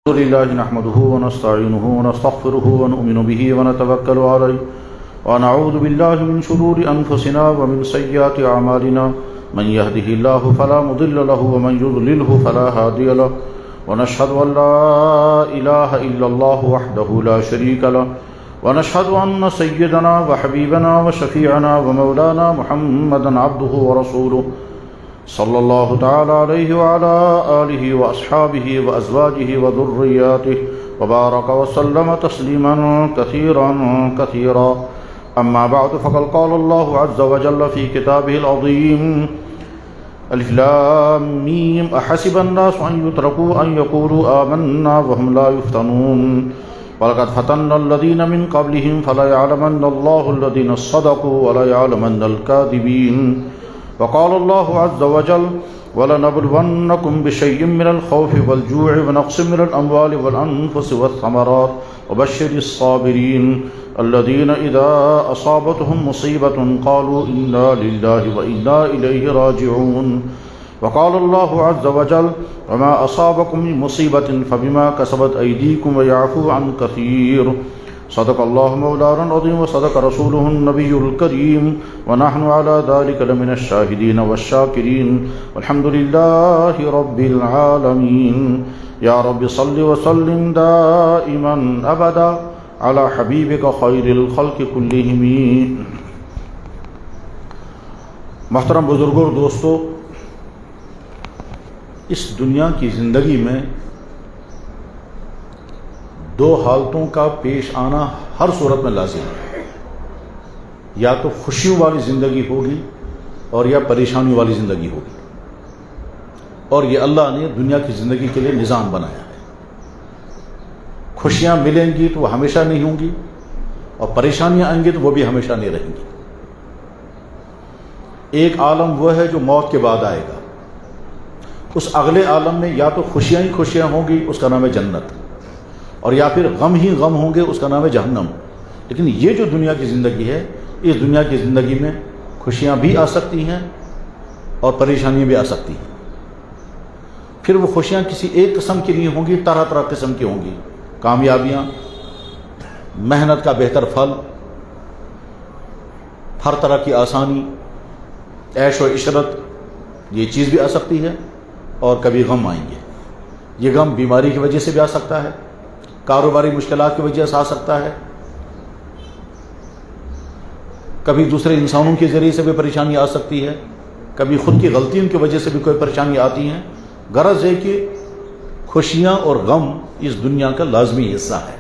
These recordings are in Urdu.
الحمد لله نحمده ونستعينه ونستغفره ونؤمن به ونتوكل عليه ونعوذ بالله من شرور أنفسنا ومن سيئات أعمالنا من يهده الله فلا مضل له ومن يضلله فلا هادي له ونشهد أن لا إله إلا الله وحده لا شريك له ونشهد أن سيدنا وحبيبنا وشفيعنا ومولانا محمدا عبده ورسوله صلى الله تعالى عليه وعلى آله وأصحابه وأزواجه وذرياته وبارك وسلم تسليما كثيرا كثيرا أما بعد فقد قال الله عز وجل في كتابه العظيم ألف لام ميم أحسب الناس أن يتركوا أن يقولوا آمنا وهم لا يفتنون ولقد فتنا الذين من قبلهم فلا يعلمن الله الذين صدقوا ولا يعلمن الكاذبين وقال الله عز وجل وَلَنَبْلُوَنَّكُمْ بِشَيْءٍ مِّنَ الْخَوْفِ وَالْجُوعِ وَنَقْصٍ مِّنَ الْأَمْوَالِ وَالْأَنفُسِ وَالثَّمَرَاتِ وَبَشِّرِ الصَّابِرِينَ الَّذِينَ إِذَا أَصَابَتْهُم مُّصِيبَةٌ قَالُوا إِنَّا لِلَّهِ وَإِنَّا إِلَيْهِ راجعون وقال الله عز وجل وما أصابكم من مصيبة فبما كسبت أيديكم ويعفو عن كثير صدق الله مولانا العظيم وصدق رسوله النبي الكريم ونحن على ذلك لمن الشاهدين والشاكرين والحمد لله رب العالمين يا رب صل وسلم دائما أبدا على حبيبك خير الخلق كلهم. محترم بزرگوں اور دوستو، اس دنیا کی زندگی میں دو حالتوں کا پیش آنا ہر صورت میں لازم ہے. یا تو خوشیوں والی زندگی ہوگی اور یا پریشانیوں والی زندگی ہوگی، اور یہ اللہ نے دنیا کی زندگی کے لیے نظام بنایا ہے. خوشیاں ملیں گی تو وہ ہمیشہ نہیں ہوں گی، اور پریشانیاں آئیں گی تو وہ بھی ہمیشہ نہیں رہیں گی. ایک عالم وہ ہے جو موت کے بعد آئے گا. اس اگلے عالم میں یا تو خوشیاں ہی خوشیاں ہوں گی، اس کا نام ہے جنت، اور یا پھر غم ہی غم ہوں گے، اس کا نام ہے جہنم. لیکن یہ جو دنیا کی زندگی ہے، اس دنیا کی زندگی میں خوشیاں بھی آ سکتی ہیں اور پریشانیاں بھی آ سکتی ہیں. پھر وہ خوشیاں کسی ایک قسم کی نہیں ہوں گی، طرح طرح قسم کی ہوں گی. کامیابیاں، محنت کا بہتر پھل، ہر طرح کی آسانی، عیش و عشرت، یہ چیز بھی آ سکتی ہے. اور کبھی غم آئیں گے. یہ غم بیماری کی وجہ سے بھی آ سکتا ہے، کاروباری مشکلات کی وجہ سے آ سکتا ہے، کبھی دوسرے انسانوں کے ذریعے سے بھی پریشانی آ سکتی ہے، کبھی خود کی غلطیوں کی وجہ سے بھی کوئی پریشانی آتی ہیں. غرض ہے کہ خوشیاں اور غم اس دنیا کا لازمی حصہ ہے.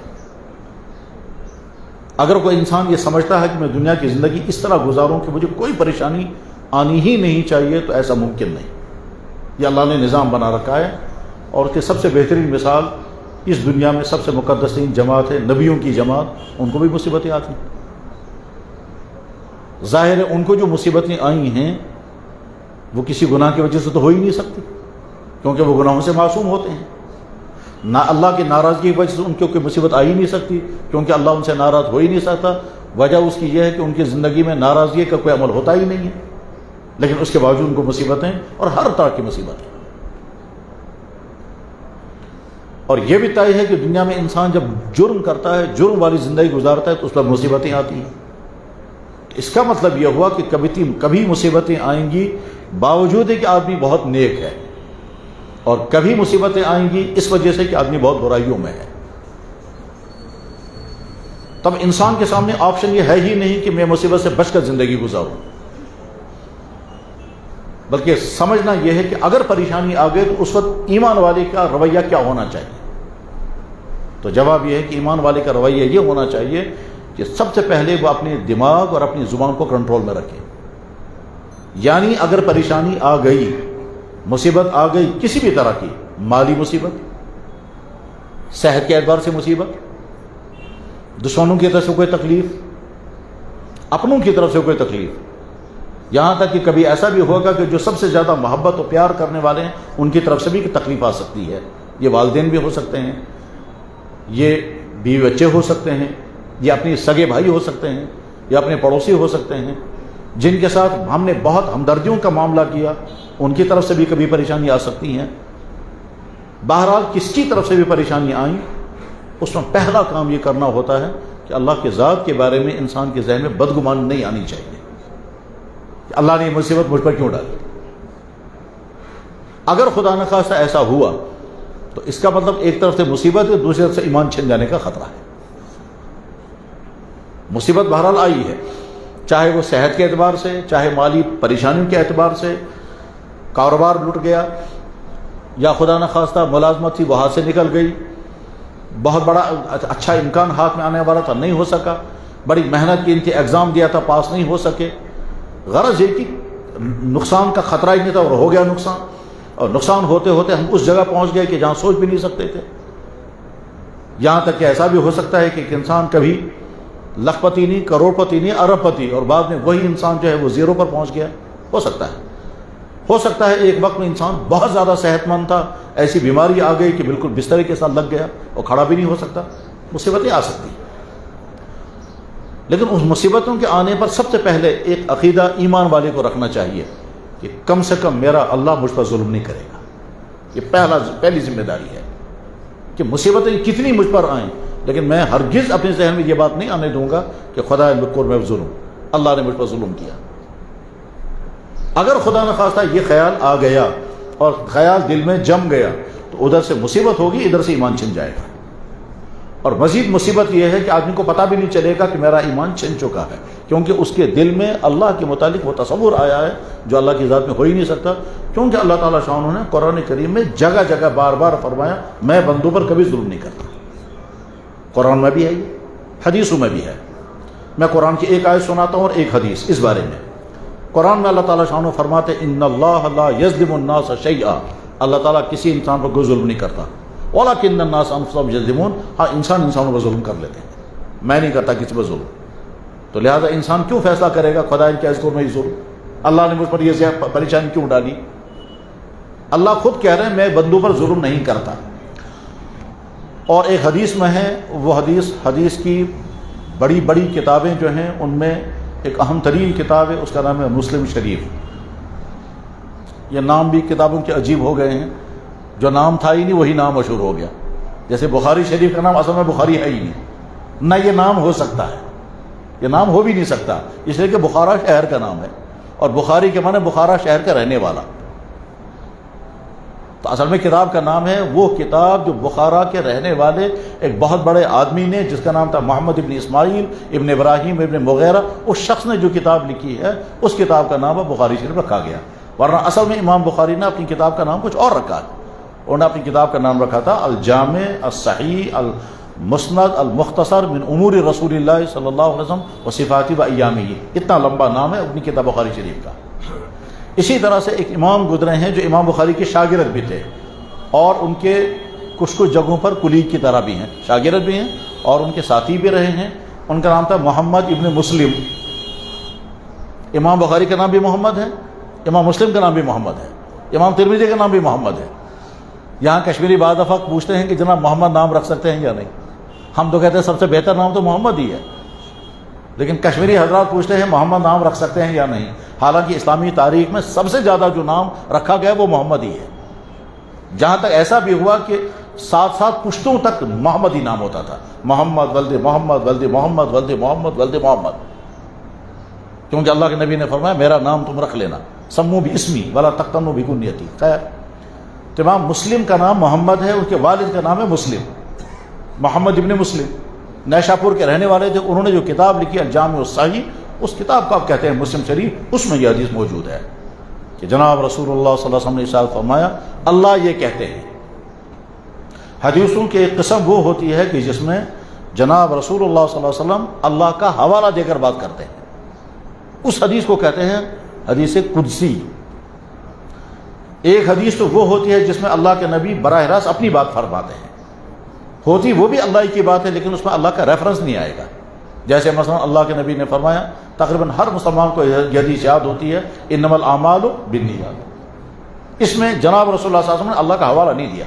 اگر کوئی انسان یہ سمجھتا ہے کہ میں دنیا کی زندگی اس طرح گزاروں کہ مجھے کوئی پریشانی آنی ہی نہیں چاہیے، تو ایسا ممکن نہیں. یہ اللہ نے نظام بنا رکھا ہے، اور اس کی سب سے بہترین مثال اس دنیا میں سب سے مقدس ترین جماعت ہے، نبیوں کی جماعت. ان کو بھی مصیبتیں آتی ہیں. ظاہر ہے ان کو جو مصیبتیں آئی ہیں وہ کسی گناہ کی وجہ سے تو ہو ہی نہیں سکتی، کیونکہ وہ گناہوں سے معصوم ہوتے ہیں. نہ اللہ کی ناراضگی کی وجہ سے ان کو کوئی مصیبت آ ہی نہیں سکتی، کیونکہ اللہ ان سے ناراض ہو ہی نہیں سکتا. وجہ اس کی یہ ہے کہ ان کی زندگی میں ناراضگی کا کوئی عمل ہوتا ہی نہیں ہے، لیکن اس کے باوجود ان کو مصیبتیں اور ہر طرح کی مصیبتیں. اور یہ بھی طے ہے کہ دنیا میں انسان جب جرم کرتا ہے، جرم والی زندگی گزارتا ہے، تو اس پر مصیبتیں آتی ہیں. اس کا مطلب یہ ہوا کہ کبھی مصیبتیں آئیں گی باوجود ہے کہ آدمی بہت نیک ہے، اور کبھی مصیبتیں آئیں گی اس وجہ سے کہ آدمی بہت برائیوں میں ہے. تب انسان کے سامنے آپشن یہ ہے ہی نہیں کہ میں مصیبت سے بچ کر زندگی گزاروں، بلکہ سمجھنا یہ ہے کہ اگر پریشانی آ گئی تو اس وقت ایمان والے کا رویہ کیا ہونا چاہیے. تو جواب یہ ہے کہ ایمان والے کا رویہ یہ ہونا چاہیے کہ سب سے پہلے وہ اپنے دماغ اور اپنی زبان کو کنٹرول میں رکھے. یعنی اگر پریشانی آ گئی، مصیبت آ گئی کسی بھی طرح کی، مالی مصیبت، صحت کے اعتبار سے مصیبت، دشمنوں کی طرف سے کوئی تکلیف، اپنوں کی طرف سے کوئی تکلیف، یہاں تک کہ کبھی ایسا بھی ہوگا کہ جو سب سے زیادہ محبت اور پیار کرنے والے ہیں ان کی طرف سے بھی تکلیف آ سکتی ہے. یہ والدین بھی ہو سکتے ہیں، یہ بیوی بچے ہو سکتے ہیں، یہ اپنے سگے بھائی ہو سکتے ہیں، یا اپنے پڑوسی ہو سکتے ہیں جن کے ساتھ ہم نے بہت ہمدردیوں کا معاملہ کیا، ان کی طرف سے بھی کبھی پریشانی آ سکتی ہیں. بہرحال کس کی طرف سے بھی پریشانیاں آئیں، اس میں پہلا کام یہ کرنا ہوتا ہے کہ اللہ کے ذات کے بارے میں انسان کے ذہن میں بدگمانی نہیں آنی چاہیے کہ اللہ نے یہ مصیبت مجھ پر کیوں ڈالی۔ اگر خدا نخواستہ ایسا ہوا تو اس کا مطلب ایک طرف سے مصیبت ہے، دوسری طرف سے ایمان چھن جانے کا خطرہ ہے۔ مصیبت بہرحال آئی ہے، چاہے وہ صحت کے اعتبار سے، چاہے مالی پریشانیوں کے اعتبار سے، کاروبار لٹ گیا، یا خدا نخواستہ ملازمت تھی وہ ہاتھ سے نکل گئی، بہت بڑا اچھا امکان ہاتھ میں آنے والا تھا نہیں ہو سکا، بڑی محنت کی ان کے ایگزام دیا تھا پاس نہیں ہو سکے۔ غرض یہ کہ نقصان کا خطرہ ہی نہیں تھا اور ہو گیا نقصان، اور نقصان ہوتے ہوتے ہم اس جگہ پہنچ گئے کہ جہاں سوچ بھی نہیں سکتے تھے۔ یہاں تک کہ ایسا بھی ہو سکتا ہے کہ ایک انسان کبھی لاکھ پتی نہیں، کروڑ پتی نہیں، ارب پتی، اور بعد میں وہی انسان جو ہے وہ زیرو پر پہنچ گیا، ہو سکتا ہے۔ ہو سکتا ہے ایک وقت میں انسان بہت زیادہ صحت مند تھا، ایسی بیماری آ گئی کہ بالکل بسترے کے ساتھ لگ گیا اور کھڑا بھی نہیں ہو سکتا۔ مصیبتیں آ سکتی ہیں، لیکن اس مصیبتوں کے آنے پر سب سے پہلے ایک عقیدہ ایمان والے کو رکھنا چاہیے کہ کم سے کم میرا اللہ مجھ پر ظلم نہیں کرے گا۔ یہ پہلی ذمہ داری ہے کہ مصیبتیں کتنی مجھ پر آئیں، لیکن میں ہرگز اپنے ذہن میں یہ بات نہیں آنے دوں گا کہ خدا بکر میں ظلم، اللہ نے مجھ پر ظلم کیا۔ اگر خدا نخواستہ یہ خیال آ گیا اور خیال دل میں جم گیا تو ادھر سے مصیبت ہوگی، ادھر سے ایمان چھن جائے گا۔ اور مزید مصیبت یہ ہے کہ آدمی کو پتہ بھی نہیں چلے گا کہ میرا ایمان چھن چکا ہے، کیونکہ اس کے دل میں اللہ کے متعلق وہ تصور آیا ہے جو اللہ کی ذات میں ہو ہی نہیں سکتا، کیونکہ اللہ تعالیٰ شان نے قرآن کریم میں جگہ جگہ بار بار فرمایا میں بندوں پر کبھی ظلم نہیں کرتا۔ قرآن میں بھی ہے، یہ حدیثوں میں بھی ہے۔ میں قرآن کی ایک آیت سناتا ہوں اور ایک حدیث اس بارے میں۔ قرآن میں اللہ تعالیٰ شان فرماتے ان اللہ لا یظلم الناس شیئا، اللہ تعالیٰ کسی انسان پر کوئی ظلم نہیں کرتا، ولکن الناس انفسهم یظلمون، ہاں انسان انسانوں پر ظلم کر لیتے ہیں، میں نہیں کرتا کسی پر ظلم۔ تو لہٰذا انسان کیوں فیصلہ کرے گا خدا ان کے اذکر میں ظلم، اللہ نے مجھ پر یہ پریشانی کیوں ڈالی؟ اللہ خود کہہ رہے ہیں میں بندوں پر ظلم نہیں کرتا۔ اور ایک حدیث میں ہے، وہ حدیث کی بڑی بڑی کتابیں جو ہیں ان میں ایک اہم ترین کتاب ہے، اس کا نام ہے مسلم شریف۔ یہ نام بھی کتابوں کے عجیب ہو گئے ہیں، جو نام تھا ہی نہیں وہی نام مشہور ہو گیا۔ جیسے بخاری شریف کا نام اصل میں بخاری ہے ہی نہیں، نہ یہ نام ہو سکتا ہے، یہ نام ہو بھی نہیں سکتا، اس لیے کہ بخارا شہر کا نام ہے، اور بخاری کے معنی بخارا شہر کا رہنے والا۔ تو اصل میں کتاب کا نام ہے وہ کتاب جو بخارا کے رہنے والے ایک بہت بڑے آدمی نے، جس کا نام تھا محمد ابن اسماعیل ابن ابراہیم ابن مغیرہ، اس شخص نے جو کتاب لکھی ہے اس کتاب کا نام ہے بخاری شریف رکھا گیا، ورنہ اصل میں امام بخاری نے اپنی کتاب کا نام کچھ اور رکھا ہے۔ انہوں نے اپنی کتاب کا نام رکھا تھا الجامع الصحیح المسند المختصر من امور رسول اللہ صلی اللہ علیہ وسلم و صفات و ایامہ، اتنا لمبا نام ہے اپنی کتاب بخاری شریف کا۔ اسی طرح سے ایک امام گزرے ہیں جو امام بخاری کے شاگرد بھی تھے، اور ان کے کچھ جگہوں پر کلیگ کی طرح بھی ہیں، شاگرد بھی ہیں اور ان کے ساتھی بھی رہے ہیں۔ ان کا نام تھا محمد ابن مسلم۔ امام بخاری کا نام بھی محمد ہے، امام مسلم کا نام بھی محمد ہے، امام ترمذی کا نام بھی محمد ہے۔ یہاں کشمیری بعض دفعہ پوچھتے ہیں کہ جناب محمد نام رکھ سکتے ہیں یا نہیں؟ ہم تو کہتے ہیں سب سے بہتر نام تو محمد ہی ہے، لیکن کشمیری حضرات پوچھتے ہیں محمد نام رکھ سکتے ہیں یا نہیں، حالانکہ اسلامی تاریخ میں سب سے زیادہ جو نام رکھا گیا وہ محمد ہی ہے۔ جہاں تک ایسا بھی ہوا کہ 7 پشتوں تک محمد ہی نام ہوتا تھا، محمد ولد محمد ولد محمد ولد محمد ولد محمد، کیونکہ اللہ کے نبی نے فرمایا میرا نام تم رکھ لینا، سمو باسمی ولا تقتنوا بکنیتی۔ خیر، تو امام مسلم کا نام محمد ہے، ان کے والد کا نام ہے مسلم، محمد ابن مسلم، نیشا پور کے رہنے والے تھے۔ انہوں نے جو کتاب لکھی الجامع الصحیح، اس کتاب کو آپ کہتے ہیں مسلم شریف، اس میں یہ حدیث موجود ہے کہ جناب رسول اللہ صلی اللہ علیہ وسلم نے ارشاد فرمایا اللہ یہ کہتے ہیں۔ حدیثوں کی ایک قسم وہ ہوتی ہے کہ جس میں جناب رسول اللہ صلی اللہ علیہ وسلم اللہ کا حوالہ دے کر بات کرتے ہیں، اس حدیث کو کہتے ہیں حدیث قدسی۔ ایک حدیث تو وہ ہوتی ہے جس میں اللہ کے نبی براہ راست اپنی بات فرماتے ہیں، ہوتی وہ بھی اللہ کی بات ہے لیکن اس میں اللہ کا ریفرنس نہیں آئے گا۔ جیسے مثلا اللہ کے نبی نے فرمایا، تقریباً ہر مسلمان کو یہ حدیث یاد ہوتی ہے انما الاعمال بالنیات، اس میں جناب رسول اللہ صلی اللہ علیہ وسلم نے اللہ کا حوالہ نہیں دیا۔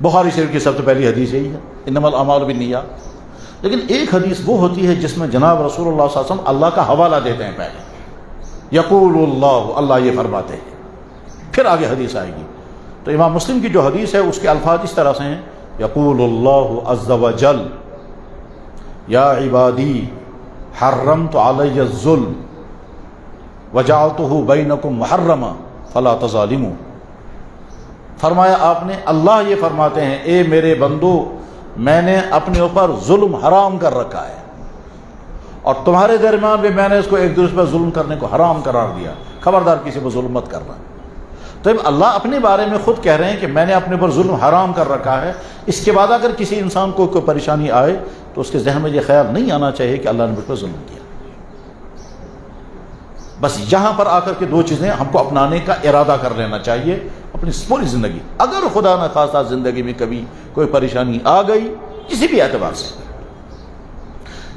بخاری شریف کی سب سے پہلی حدیث یہی ہے انما الاعمال بالنیات۔ لیکن ایک حدیث وہ ہوتی ہے جس میں جناب رسول اللہ صلی اللہ علیہ وسلم اللہ کا حوالہ دیتے ہیں، پہلے یقول اللہ، اللہ یہ فرماتے ہیں، پھر آگے حدیث آئے گی۔ تو امام مسلم کی جو حدیث ہے اس کے الفاظ اس طرح سے ہیں، یقول اللہ عز وجل یا عبادی حرمت علی الظلم وجعلتہ بینکم محرما فلا تظالموا۔ فرمایا آپ نے، اللہ یہ فرماتے ہیں اے میرے بندو میں نے اپنے اوپر ظلم حرام کر رکھا ہے اور تمہارے درمیان بھی میں نے اس کو ایک دوسرے پر ظلم کرنے کو حرام قرار دیا، خبردار کسی پر ظلم مت کرنا۔ تو اللہ اپنے بارے میں خود کہہ رہے ہیں کہ میں نے اپنے پر ظلم حرام کر رکھا ہے، اس کے بعد اگر کسی انسان کو کوئی پریشانی آئے تو اس کے ذہن میں یہ خیال نہیں آنا چاہیے کہ اللہ نے مجھ پر ظلم کیا۔ بس یہاں پر آ کر کے دو چیزیں ہم کو اپنانے کا ارادہ کر لینا چاہیے اپنی پوری زندگی۔ اگر خدا نہ خواستہ زندگی میں کبھی کوئی پریشانی آ گئی کسی بھی اعتبار سے،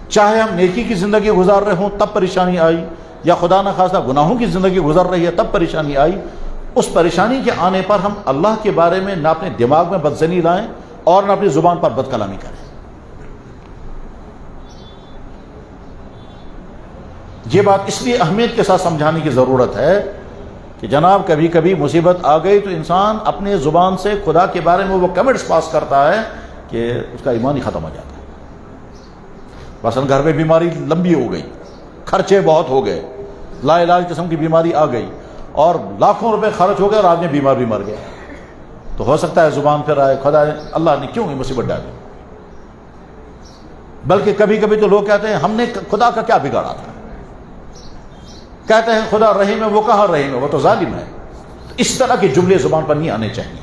چاہے ہم نیکی کی زندگی گزار رہے ہوں تب پریشانی آئی، یا خدا نہ خواستہ گناہوں کی زندگی گزر رہی ہے تب پریشانی آئی، اس پریشانی کے آنے پر ہم اللہ کے بارے میں نہ اپنے دماغ میں بدزنی لائیں اور نہ اپنی زبان پر بد کلامی کریں۔ یہ بات اس لیے اہمیت کے ساتھ سمجھانے کی ضرورت ہے کہ جناب کبھی کبھی مصیبت آ گئی تو انسان اپنے زبان سے خدا کے بارے میں وہ کمنٹس پاس کرتا ہے کہ اس کا ایمان ہی ختم ہو جاتا ہے۔ مثلا گھر میں بیماری لمبی ہو گئی، خرچے بہت ہو گئے، لا علاج قسم کی بیماری آ گئی اور لاکھوں روپے خرچ ہو گئے اور آدمی بیمار بھی مر گیا، تو ہو سکتا ہے زبان پھر آئے خدا اللہ نے کیوں یہ مصیبت ڈالی۔ بلکہ کبھی کبھی تو لوگ کہتے ہیں ہم نے خدا کا کیا بگاڑا تھا، کہتے ہیں خدا رحیم ہے، وہ کہاں رحیم ہے، وہ تو ظالم ہے۔ تو اس طرح کے جملے زبان پر نہیں آنے چاہیے،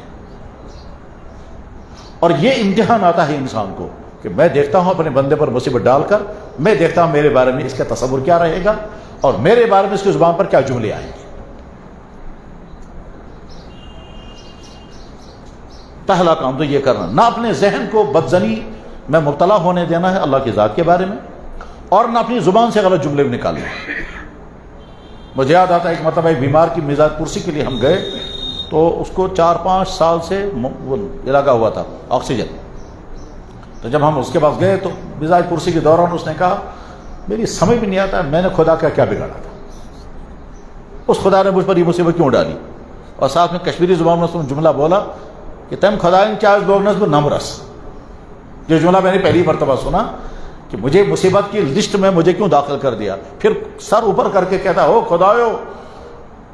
اور یہ امتحان آتا ہے انسان کو کہ میں دیکھتا ہوں اپنے بندے پر مصیبت ڈال کر، میں دیکھتا ہوں میرے بارے میں اس کا تصور کیا رہے گا اور میرے بارے میں اس کی زبان پر کیا جملے آئیں گے۔ پہلا کام تو یہ کرنا، نہ اپنے ذہن کو بدزنی میں مبتلا ہونے دینا ہے اللہ کی ذات کے بارے میں، اور نہ اپنی زبان سے غلط جملے نکالنے۔ مجھے یاد آتا ہے ایک مرتبہ ایک بیمار کی مزاج پرسی کے لیے ہم گئے تو اس کو 4-5 سال سے وہ لگا ہوا تھا آکسیجن۔ تو جب ہم اس کے پاس گئے تو مزاج پرسی کے دوران اس نے کہا میری سمجھ بھی نہیں آتا میں نے خدا کا کیا بگاڑا تھا، اس خدا نے مجھ پر یہ مصیبت کیوں ڈالی، اور ساتھ میں کشمیری زبان میں اس نے جملہ بولا کہ تم خدائن چاہے لوگ نصب نمرس۔ یہ جملہ میں نے پہلی مرتبہ سنا کہ مجھے مصیبت کی لسٹ میں مجھے کیوں داخل کر دیا، پھر سر اوپر کر کے کہتا ہو خدایو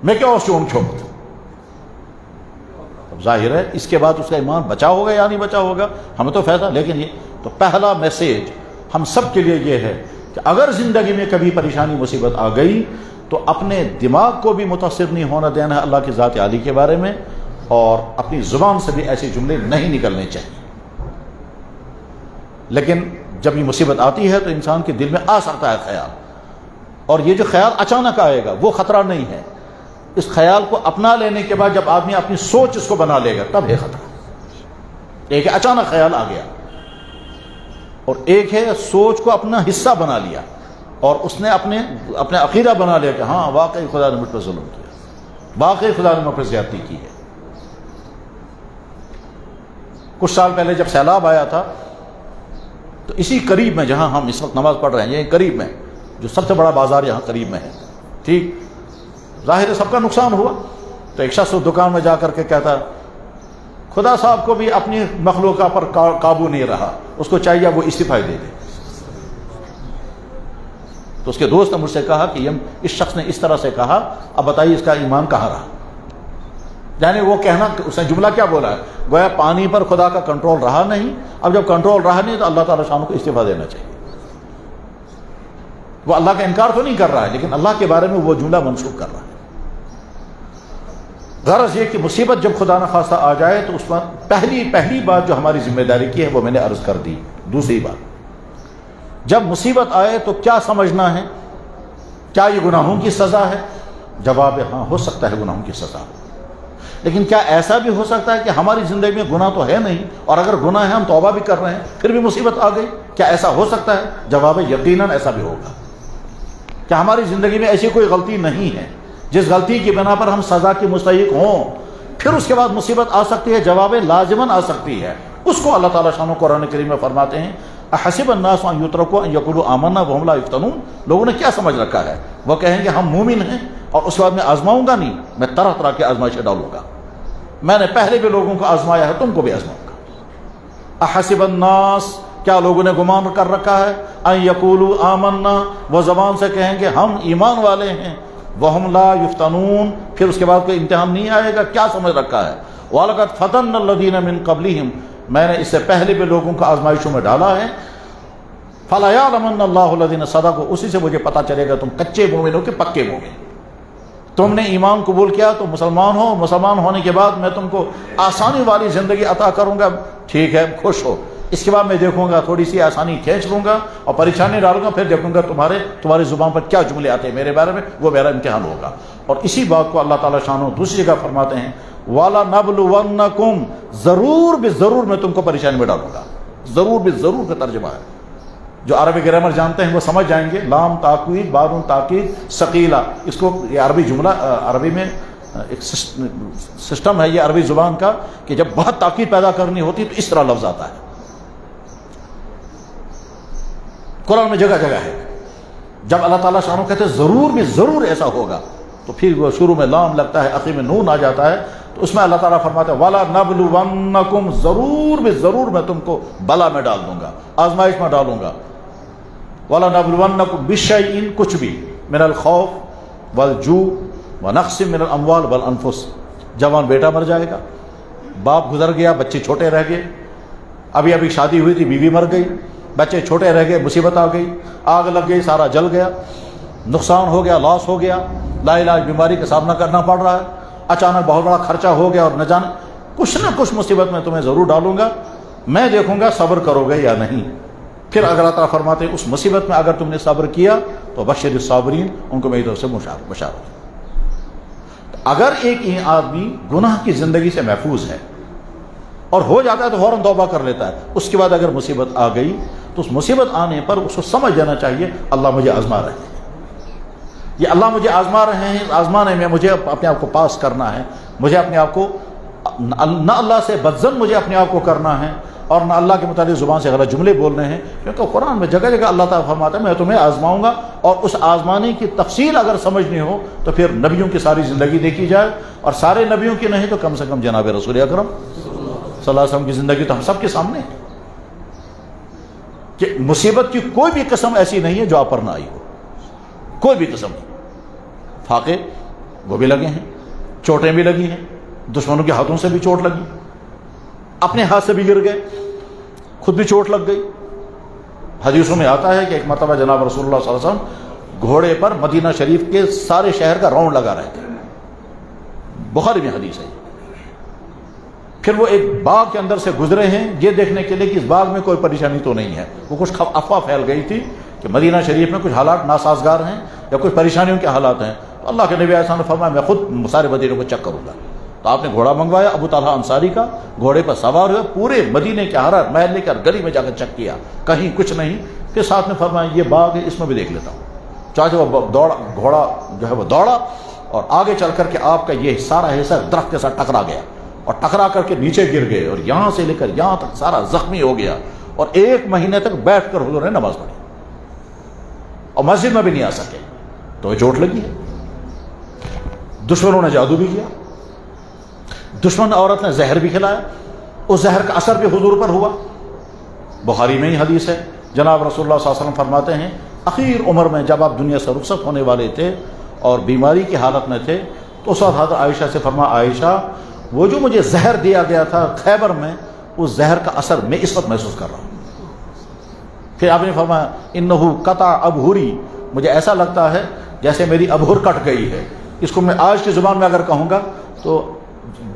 میں کیا اس چون چھوٹ۔ اب ظاہر ہے اس کے بعد اس کا ایمان بچا ہوگا یا نہیں بچا ہوگا ہمیں تو فائدہ، لیکن یہ تو پہلا میسیج ہم سب کے لیے یہ ہے کہ اگر زندگی میں کبھی پریشانی مصیبت آ گئی تو اپنے دماغ کو بھی متاثر نہیں ہونا دینا ہے اللہ کی ذات عالی کے بارے میں، اور اپنی زبان سے بھی ایسے جملے نہیں نکلنے چاہیے۔ لیکن جب یہ مصیبت آتی ہے تو انسان کے دل میں آ سکتا ہے خیال، اور یہ جو خیال اچانک آئے گا وہ خطرہ نہیں ہے، اس خیال کو اپنا لینے کے بعد جب آدمی اپنی سوچ اس کو بنا لے گا تب ہے خطرہ۔ ایک ہے اچانک خیال آ گیا، اور ایک ہے سوچ کو اپنا حصہ بنا لیا اور اس نے اپنے عقیدہ بنا لیا کہ ہاں واقعی خدا نے مجھ پر ظلم کیا، واقعی خدا نے مجھ پر زیادتی کی ہے۔ کچھ سال پہلے جب سیلاب آیا تھا تو اسی قریب میں جہاں ہم اس وقت نماز پڑھ رہے ہیں یہیں قریب میں جو سب سے بڑا بازار یہاں قریب میں ہے، ٹھیک ظاہر ہے سب کا نقصان ہوا، تو ایک شخص دکان میں جا کر کے کہتا خدا صاحب کو بھی اپنی مخلوقہ پر قابو نہیں رہا، اس کو چاہیے وہ استعفا دے دے۔ تو اس کے دوست نے مجھ سے کہا کہ اس شخص نے اس طرح سے کہا، اب بتائیے اس کا ایمان کہاں رہا۔ یعنی وہ کہنا اس نے جملہ کیا بولا ہے، گویا پانی پر خدا کا کنٹرول رہا نہیں، اب جب کنٹرول رہا نہیں تو اللہ تعالیٰ شان کو استعفا دینا چاہیے۔ وہ اللہ کا انکار تو نہیں کر رہا ہے لیکن اللہ کے بارے میں وہ جملہ منسوخ کر رہا ہے۔ غرض یہ کہ مصیبت جب خدا نہ خواستہ آ جائے تو اس پر پہلی بات جو ہماری ذمہ داری کی ہے وہ میں نے عرض کر دی۔ دوسری بات، جب مصیبت آئے تو کیا سمجھنا ہے، کیا یہ گناہوں کی سزا ہے؟ جواب ہے ہاں، ہو سکتا ہے گناہوں کی سزا، لیکن کیا ایسا بھی ہو سکتا ہے کہ ہماری زندگی میں گناہ تو ہے نہیں اور اگر گناہ ہے ہم توبہ بھی کر رہے ہیں پھر بھی مصیبت آ گئی؟ کیا ایسا ہو سکتا ہے؟ جواب ہے یقیناً ایسا بھی ہوگا۔ کہ ہماری زندگی میں ایسی کوئی غلطی نہیں ہے جس غلطی کی بنا پر ہم سزا کے مستحق ہوں پھر اس کے بعد مصیبت آ سکتی ہے؟ جواب لازماً آ سکتی ہے۔ اس کو اللہ تعالیٰ شانو قرآن کریم میں فرماتے ہیں احسب الناس ان یترکوا ان یقولوا آمنا وهم لا یفتنون۔ لوگوں نے کیا سمجھ رکھا ہے، وہ کہیں گے ہم مومن ہیں اور اس کے بعد میں آزماؤں گا نہیں، میں طرح طرح کے آزمائشیں ڈالوں گا۔ میں نے پہلے بھی لوگوں کو آزمایا ہے، تم کو بھی آزماؤں گا۔ احسب الناس، کیا لوگوں نے گمان کر رکھا ہے، ان یقولوا آمنا، وہ زبان سے کہیں گے ہم ایمان والے ہیں، وہم لا یفتنون، پھر اس کے بعد کوئی امتحان نہیں آئے گا، کیا سمجھ رکھا ہے۔ وَلَقَدْ فَتَنَّ الَّذِينَ مِن قَبْلِهِمْ، میں نے اس سے پہلے بھی لوگوں کو آزمائشوں میں ڈالا ہے۔ فَلَا يَعْلَمَنَّ اللَّهُ الَّذِينَ صَدَقُوا، اسی سے مجھے پتہ چلے گا تم کچے مومن ہو کہ پکے مومن۔ تم نے ایمان قبول کیا تو مسلمان ہو، مسلمان ہونے کے بعد میں تم کو آسانی والی زندگی عطا کروں گا، ٹھیک ہے خوش ہو، اس کے بعد میں دیکھوں گا تھوڑی سی آسانی کھینچ لوں گا اور پریشانی ڈالوں گا، پھر دیکھوں گا تمہاری زبان پر کیا جملے آتے ہیں میرے بارے میں، وہ میرا امتحان ہوگا۔ اور اسی بات کو اللہ تعالیٰ شانہ دوسری جگہ فرماتے ہیں وَلَنَبْلُوَنَّكُمْ، ضرور بے ضرور میں تم کو پریشانی میں ڈالوں گا۔ ضرور بے ضرور کا ترجمہ ہے، جو عربی گرامر جانتے ہیں وہ سمجھ جائیں گے، لام تاکید بارون تاکید ثقیلہ، اس کو یہ عربی جملہ عربی میں ایک سسٹم ہے یہ عربی زبان کا کہ جب بہت تاکید پیدا کرنی ہوتی تو اس طرح لفظ آتا ہے۔ قرآن میں جگہ جگہ ہے، جب اللہ تعالیٰ شانہ کہتے ہیں ضرور بھی ضرور ایسا ہوگا تو پھر وہ شروع میں لام لگتا ہے، آخر میں نون آ جاتا ہے، تو اس میں اللہ تعالیٰ فرماتے ہیں وَلَنَبْلُوَنَّكُمْ، ضرور بھی ضرور میں تم کو بلا میں ڈال دوں گا، آزمائش میں ڈالوں گا۔ وَلَنَبْلُوَنَّكُمْ بِشَيْءٍ، کچھ بھی، من الخوف والجوع ونقص من الاموال والانفس، جوان بیٹا مر جائے گا، باپ گزر گیا، بچے چھوٹے رہ گئے، ابھی شادی ہوئی تھی بیوی مر گئی، بچے چھوٹے رہ گئے، مصیبت آ گئی، آگ لگ گئی، سارا جل گیا، نقصان ہو گیا، لاس ہو گیا، لا علاج بیماری کا سامنا کرنا پڑ رہا ہے، اچانک بہت بڑا خرچہ ہو گیا، اور نہ جانے کچھ نہ کچھ مصیبت میں تمہیں ضرور ڈالوں گا، میں دیکھوں گا صبر کرو گے یا نہیں۔ پھر اگر اللہ تعالیٰ فرماتے ہیں اس مصیبت میں اگر تم نے صبر کیا تو بشر الصابرین، ان کو میری طرف سے بشارت۔ اگر ایک آدمی گناہ کی زندگی سے محفوظ ہے اور ہو جاتا ہے تو فوراً توبہ کر لیتا ہے، اس کے بعد اگر مصیبت آ گئی تو اس مصیبت آنے پر اس کو سمجھ جانا چاہیے اللہ مجھے آزما رہے ہیں، یہ اللہ مجھے آزما رہے ہیں، آزمانے میں مجھے اپنے آپ کو پاس کرنا ہے، مجھے اپنے آپ کو نہ اللہ سے بدظن مجھے اپنے آپ کو کرنا ہے، اور نہ اللہ کے متعلق زبان سے غلط جملے بولنے ہیں، کیونکہ قرآن میں جگہ جگہ اللہ تعالیٰ فرماتا ہے میں تمہیں آزماؤں گا، اور اس آزمانے کی تفصیل اگر سمجھنی ہو تو پھر نبیوں کی ساری زندگی دیکھی جائے، اور سارے نبیوں کی نہیں تو کم سے کم جناب رسول اکرم صلی اللہ علیہ وسلم کی زندگی تو ہم سب کے سامنے ہے کہ مصیبت کی کوئی بھی قسم ایسی نہیں ہے جو آپ پر نہ آئی ہو، کوئی بھی قسم نہیں۔ فاقے وہ بھی لگے ہیں، چوٹیں بھی لگی ہیں، دشمنوں کے ہاتھوں سے بھی چوٹ لگی، اپنے ہاتھ سے بھی گر گئے، خود بھی چوٹ لگ گئی۔ حدیثوں میں آتا ہے کہ ایک مرتبہ جناب رسول اللہ صلی اللہ علیہ وسلم گھوڑے پر مدینہ شریف کے سارے شہر کا راؤنڈ لگا رہے تھے، بخاری میں حدیث ہے۔ پھر وہ ایک باغ کے اندر سے گزرے ہیں یہ دیکھنے کے لیے کہ اس باغ میں کوئی پریشانی تو نہیں ہے، وہ کچھ افواہ پھیل گئی تھی کہ مدینہ شریف میں کچھ حالات ناسازگار ہیں یا کچھ پریشانیوں کے حالات ہیں، تو اللہ کے نبی علیہ السلام نے فرمایا میں خود سارے مدینے کو چیک کروں گا، تو آپ نے گھوڑا منگوایا، ابو طلحہ انصاری کا، گھوڑے پر سوار ہوئے، پورے مدینے کے ہر محلے کے گلی میں جا کر چیک کیا، کہیں کچھ نہیں، پھر ساتھ میں فرمایا یہ باغ ہے اس میں بھی دیکھ لیتا ہوں، چاہے وہ گھوڑا جو ہے وہ دوڑا اور آگے چل کر کے آپ کا یہ سارا حصہ درخت کے ساتھ ٹکرا گیا اور ٹکرا کر کے نیچے گر گئے، اور یہاں سے لے کر یہاں تک سارا زخمی ہو گیا، اور 1 مہینے تک بیٹھ کر حضور نے نماز پڑھی اور مسجد میں بھی نہیں آ سکے، تو چوٹ لگی ہے۔ دشمنوں نے جادو بھی کیا، دشمن عورت نے زہر بھی کھلایا، اس زہر کا اثر بھی حضور پر ہوا، بخاری میں ہی حدیث ہے۔ جناب رسول اللہ صلی اللہ علیہ وسلم فرماتے ہیں اخیر عمر میں جب آپ دنیا سے رخصت ہونے والے تھے اور بیماری کی حالت میں تھے تو اس وقت حضرت عائشہ سے فرمایا عائشہ وہ جو مجھے زہر دیا گیا تھا خیبر میں، اس زہر کا اثر میں اس وقت محسوس کر رہا ہوں۔ پھر آپ نے فرمایا انہو قطع ابہری، مجھے ایسا لگتا ہے جیسے میری ابہر کٹ گئی ہے، اس کو میں آج کی زبان میں اگر کہوں گا تو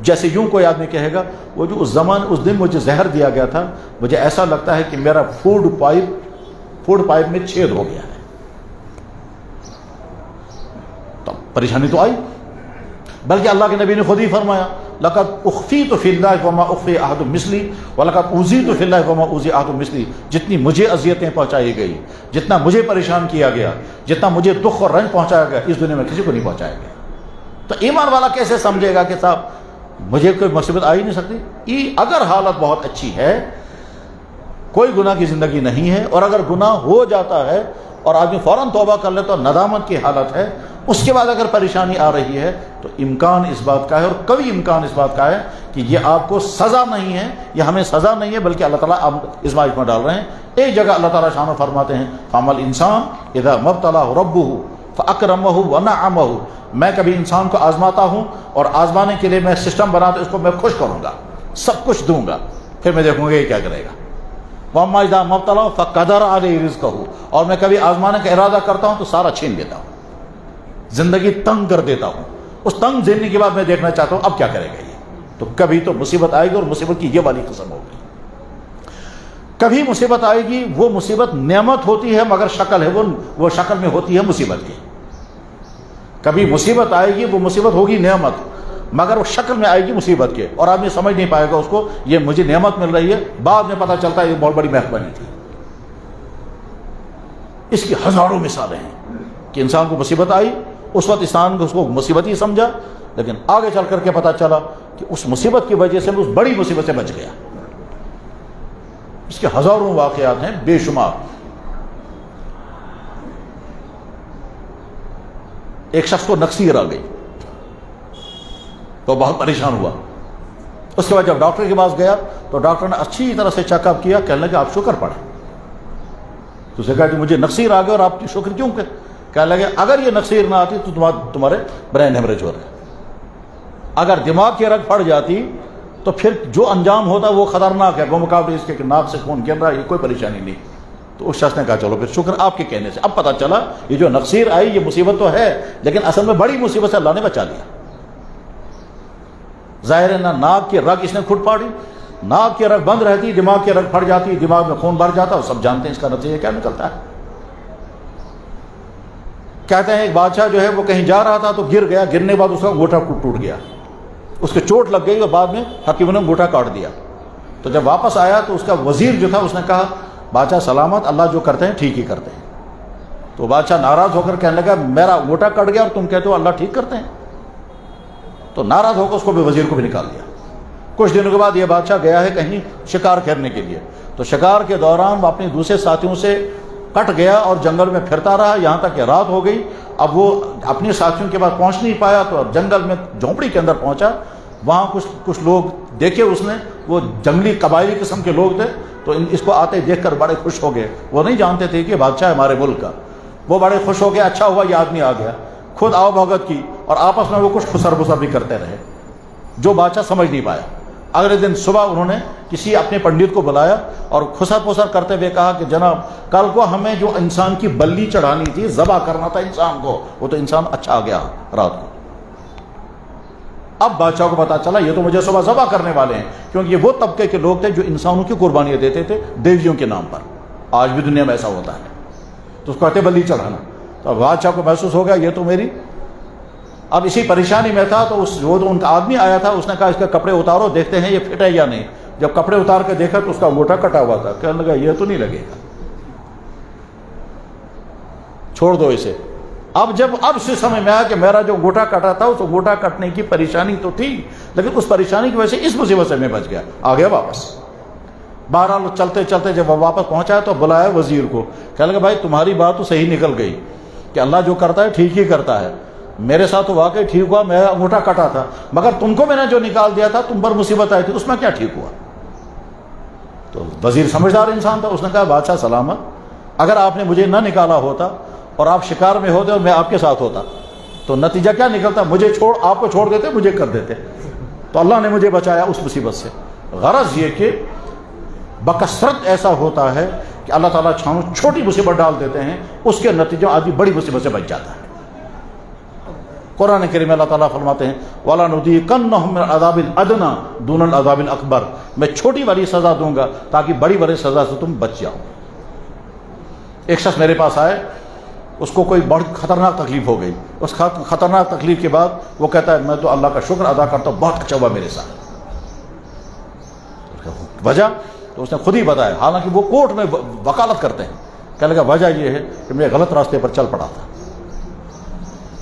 جیسے یوں کوئی آدمی کہے گا وہ جو اس دن مجھے زہر دیا گیا تھا مجھے ایسا لگتا ہے کہ میرا فوڈ پائپ میں چھید ہو گیا ہے۔ تو پریشانی تو آئی، بلکہ اللہ کے نبی نے خود ہی فرمایا لقد اخفیت فی اللہ وما اخفی احد مثلی ولقد اوذیت فی اللہ وما اوذی احد مثلی، جتنی مجھے اذیتیں پہنچائی گئی، جتنا مجھے پریشان کیا گیا، جتنا مجھے دکھ اور رنج پہنچایا گیا، اس دنیا میں کسی کو نہیں پہنچایا گیا۔ تو ایمان والا کیسے سمجھے گا کہ صاحب مجھے کوئی مصیبت آ ہی نہیں سکتی؟ اگر حالت بہت اچھی ہے، کوئی گناہ کی زندگی نہیں ہے، اور اگر گناہ ہو جاتا ہے اور آدمی فوراً توبہ کر لے تو ندامت کی حالت ہے. اس کے بعد اگر پریشانی آ رہی ہے تو امکان اس بات کا ہے، اور کبھی امکان اس بات کا ہے کہ یہ آپ کو سزا نہیں ہے، یہ ہمیں سزا نہیں ہے، بلکہ اللہ تعالیٰ ازمائش میں ڈال رہے ہیں. ایک جگہ اللہ تعالیٰ شان فرماتے ہیں فَأَمَّا الْإِنسَانُ إِذَا مَا ابْتَلَاهُ رَبُّهُ فَأَكْرَمَهُ وَنَعَّمَهُ، میں کبھی انسان کو آزماتا ہوں اور آزمانے کے لیے میں سسٹم بناتا ہوں، اس کو میں خوش کروں گا، سب کچھ دوں گا، پھر میں دیکھوں گا یہ کیا کرے گا. وَأَمَّا إِذَا مَا ابْتَلَاهُ فَقَدَرَ عَلَيْهِ رِزْقَهُ، اور میں کبھی آزمانے کا ارادہ کرتا ہوں تو سارا چھین لیتا ہوں، زندگی تنگ کر دیتا ہوں. اس تنگ زندگی کے بعد میں دیکھنا چاہتا ہوں اب کیا کرے گا یہ. تو کبھی تو مصیبت آئے گی، اور مصیبت کی یہ والی قسم ہوگی. کبھی مصیبت آئے گی، وہ مصیبت نعمت ہوتی ہے مگر شکل ہے وہ شکل میں ہوتی ہے مصیبت کی. کبھی مصیبت آئے گی، وہ مصیبت ہوگی نعمت مگر وہ شکل میں آئے گی مصیبت کے، اور آدمی سمجھ نہیں پائے گا اس کو یہ مجھے نعمت مل رہی ہے، بعد میں پتہ چلتا ہے یہ بہت بڑی مہربانی تھی. اس کی ہزاروں مثالیں ہیں کہ انسان کو مصیبت آئی، اس وقت انسان کو اس کو مصیبت ہی سمجھا، لیکن آگے چل کر کے پتہ چلا کہ اس مصیبت کی وجہ سے اس بڑی مصیبت سے بچ گیا. اس کے ہزاروں واقعات ہیں بے شمار. ایک شخص کو نکسیر آ گئی تو بہت پریشان ہوا. اس کے بعد جب ڈاکٹر کے پاس گیا تو ڈاکٹر نے اچھی طرح سے چیک اپ کیا، کہنے لگے آپ شکر پڑھیں. تو اسے کہا کہ مجھے نکسیر آ گیا اور آپ کی شکر کیوں کہ کہنے لگے اگر یہ نکسیر نہ آتی تو تمہارے برین ہیمریج ہو رہے، اگر دماغ کی رگ پھٹ جاتی تو پھر جو انجام ہوتا وہ خطرناک ہے، بمقابلے اس کے کہ ناک سے خون گر رہا ہے، یہ کوئی پریشانی نہیں. تو اس شخص نے کہا چلو پھر شکر آپ کے کہنے سے. اب پتہ چلا یہ جو نکسیر آئی یہ مصیبت تو ہے، لیکن اصل میں بڑی مصیبت سے اللہ نے بچا لیا. ظاہر ہے نہ ناک کی رگ اس نے کھٹ پاڑی، ناک کی رگ بند رہتی، دماغ کی رگ پھٹ جاتی، دماغ میں خون بھر جاتا، اور سب جانتے ہیں اس کا نتیجہ کیا نکلتا ہے. کہتے ہیں ایک بادشاہ جو ہے وہ کہیں جا رہا تھا تو گر گیا، گرنے کے بعد اس کا انگوٹھا ٹوٹ گیا، اس کے چوٹ لگ گئی اور بعد میں حکیموں نے انگوٹھا کاٹ دیا. تو جب واپس آیا تو اس کا وزیر جو تھا اس نے کہا بادشاہ سلامت، اللہ جو کرتے ہیں ٹھیک ہی کرتے ہیں. تو بادشاہ ناراض ہو کر کہنے لگا میرا انگوٹھا کٹ گیا اور تم کہتے ہو اللہ ٹھیک کرتے ہیں. تو ناراض ہو کر اس کو بھی وزیر کو بھی نکال دیا. کچھ دنوں کے بعد یہ بادشاہ گیا ہے کہیں شکار کھیلنے کے لیے، تو شکار کے دوران وہ اپنے دوسرے ساتھیوں سے کٹ گیا اور جنگل میں پھرتا رہا یہاں تک کہ رات ہو گئی. اب وہ اپنے ساتھیوں کے بعد پہنچ نہیں پایا تو جنگل میں جھونپڑی کے اندر پہنچا. وہاں کچھ لوگ دیکھے اس نے، وہ جنگلی قبائلی قسم کے لوگ تھے، تو اس کو آتے دیکھ کر بڑے خوش ہو گئے. وہ نہیں جانتے تھے کہ بادشاہ ہمارے ملک کا. وہ بڑے خوش ہو گئے، اچھا ہوا یہ آدمی آ گیا. خود آؤ بھگت کی اور آپس میں وہ کچھ خسر بسر بھی کرتے رہے جو بادشاہ سمجھ نہیں پایا. اگلے دن صبح انہوں نے کسی اپنے پنڈت کو بلایا اور خسر پسر کرتے ہوئے کہا کہ جناب کل کو ہمیں جو انسان کی بلی چڑھانی تھی، ذبح کرنا تھا انسان کو، وہ تو انسان اچھا آ گیا رات کو. اب بادشاہ کو پتا چلا یہ تو مجھے صبح ذبح کرنے والے ہیں، کیونکہ یہ وہ طبقے کے لوگ تھے جو انسانوں کی قربانیاں دیتے تھے دیویوں کے نام پر. آج بھی دنیا میں ایسا ہوتا ہے، تو اس کو کہتے بلی چڑھانا. تو بادشاہ کو محسوس ہو گیا یہ تو میری، اب اسی پریشانی میں تھا. تو ان کا آدمی آیا تھا، اس نے کہا اس کے کپڑے اتارو دیکھتے ہیں یہ فٹ ہے یا نہیں. جب کپڑے اتار کے دیکھا تو اس کا انگوٹھا کٹا ہوا تھا. کہنے لگا یہ تو نہیں لگے گا، چھوڑ دو اسے. اب سے سمجھ میں آیا کہ میرا جو انگوٹھا کٹا تھا اس انگوٹھا کٹنے کی پریشانی تو تھی، لیکن اس پریشانی کی وجہ سے اس مصیبت سے میں بچ گیا، آ گیا واپس. بہرحال چلتے چلتے جب وہ واپس پہنچا تو بلایا وزیر کو. کہنے لگا بھائی تمہاری بات تو صحیح نکل گئی کہ اللہ جو کرتا ہے ٹھیک ہی کرتا ہے. میرے ساتھ تو واقعی ٹھیک ہوا، میرا انگوٹھا کٹا تھا، مگر تم کو میں نے جو نکال دیا تھا تم پر مصیبت آئی تھی اس میں کیا ٹھیک ہوا. تو وزیر سمجھدار انسان تھا، اس نے کہا بادشاہ سلامت، اگر آپ نے مجھے نہ نکالا ہوتا اور آپ شکار میں ہوتے اور میں آپ کے ساتھ ہوتا تو نتیجہ کیا نکلتا؟ مجھے آپ کو چھوڑ دیتے، مجھے کر دیتے. تو اللہ نے مجھے بچایا اس مصیبت سے. غرض یہ کہ بکثرت ایسا ہوتا ہے کہ اللہ تعالیٰ چھوٹی مصیبت ڈال دیتے ہیں، اس کے نتیجے آدمی بڑی مصیبت سے بچ جاتا ہے. قرآن کریم میں اللہ تعالیٰ فرماتے ہیں وَلَنُذِيقَنَّهُم مِّنَ الْعَذَابِ الْأَدْنَىٰ دُونَ الْعَذَابِ الْأَكْبَرِ، میں چھوٹی والی سزا دوں گا تاکہ بڑی سزا سے تم بچ جاؤ. ایک شخص میرے پاس آئے، اس کو کوئی بڑی خطرناک تکلیف ہو گئی. اس خطرناک تکلیف کے بعد وہ کہتا ہے میں تو اللہ کا شکر ادا کرتا ہوں، بہت اچھا ہوا میرے ساتھ. وجہ تو اس نے خود ہی بتایا، حالانکہ وہ کورٹ میں وکالت کرتے ہیں. کہنے لگا وجہ یہ ہے کہ میں غلط راستے پر چل پڑا تھا.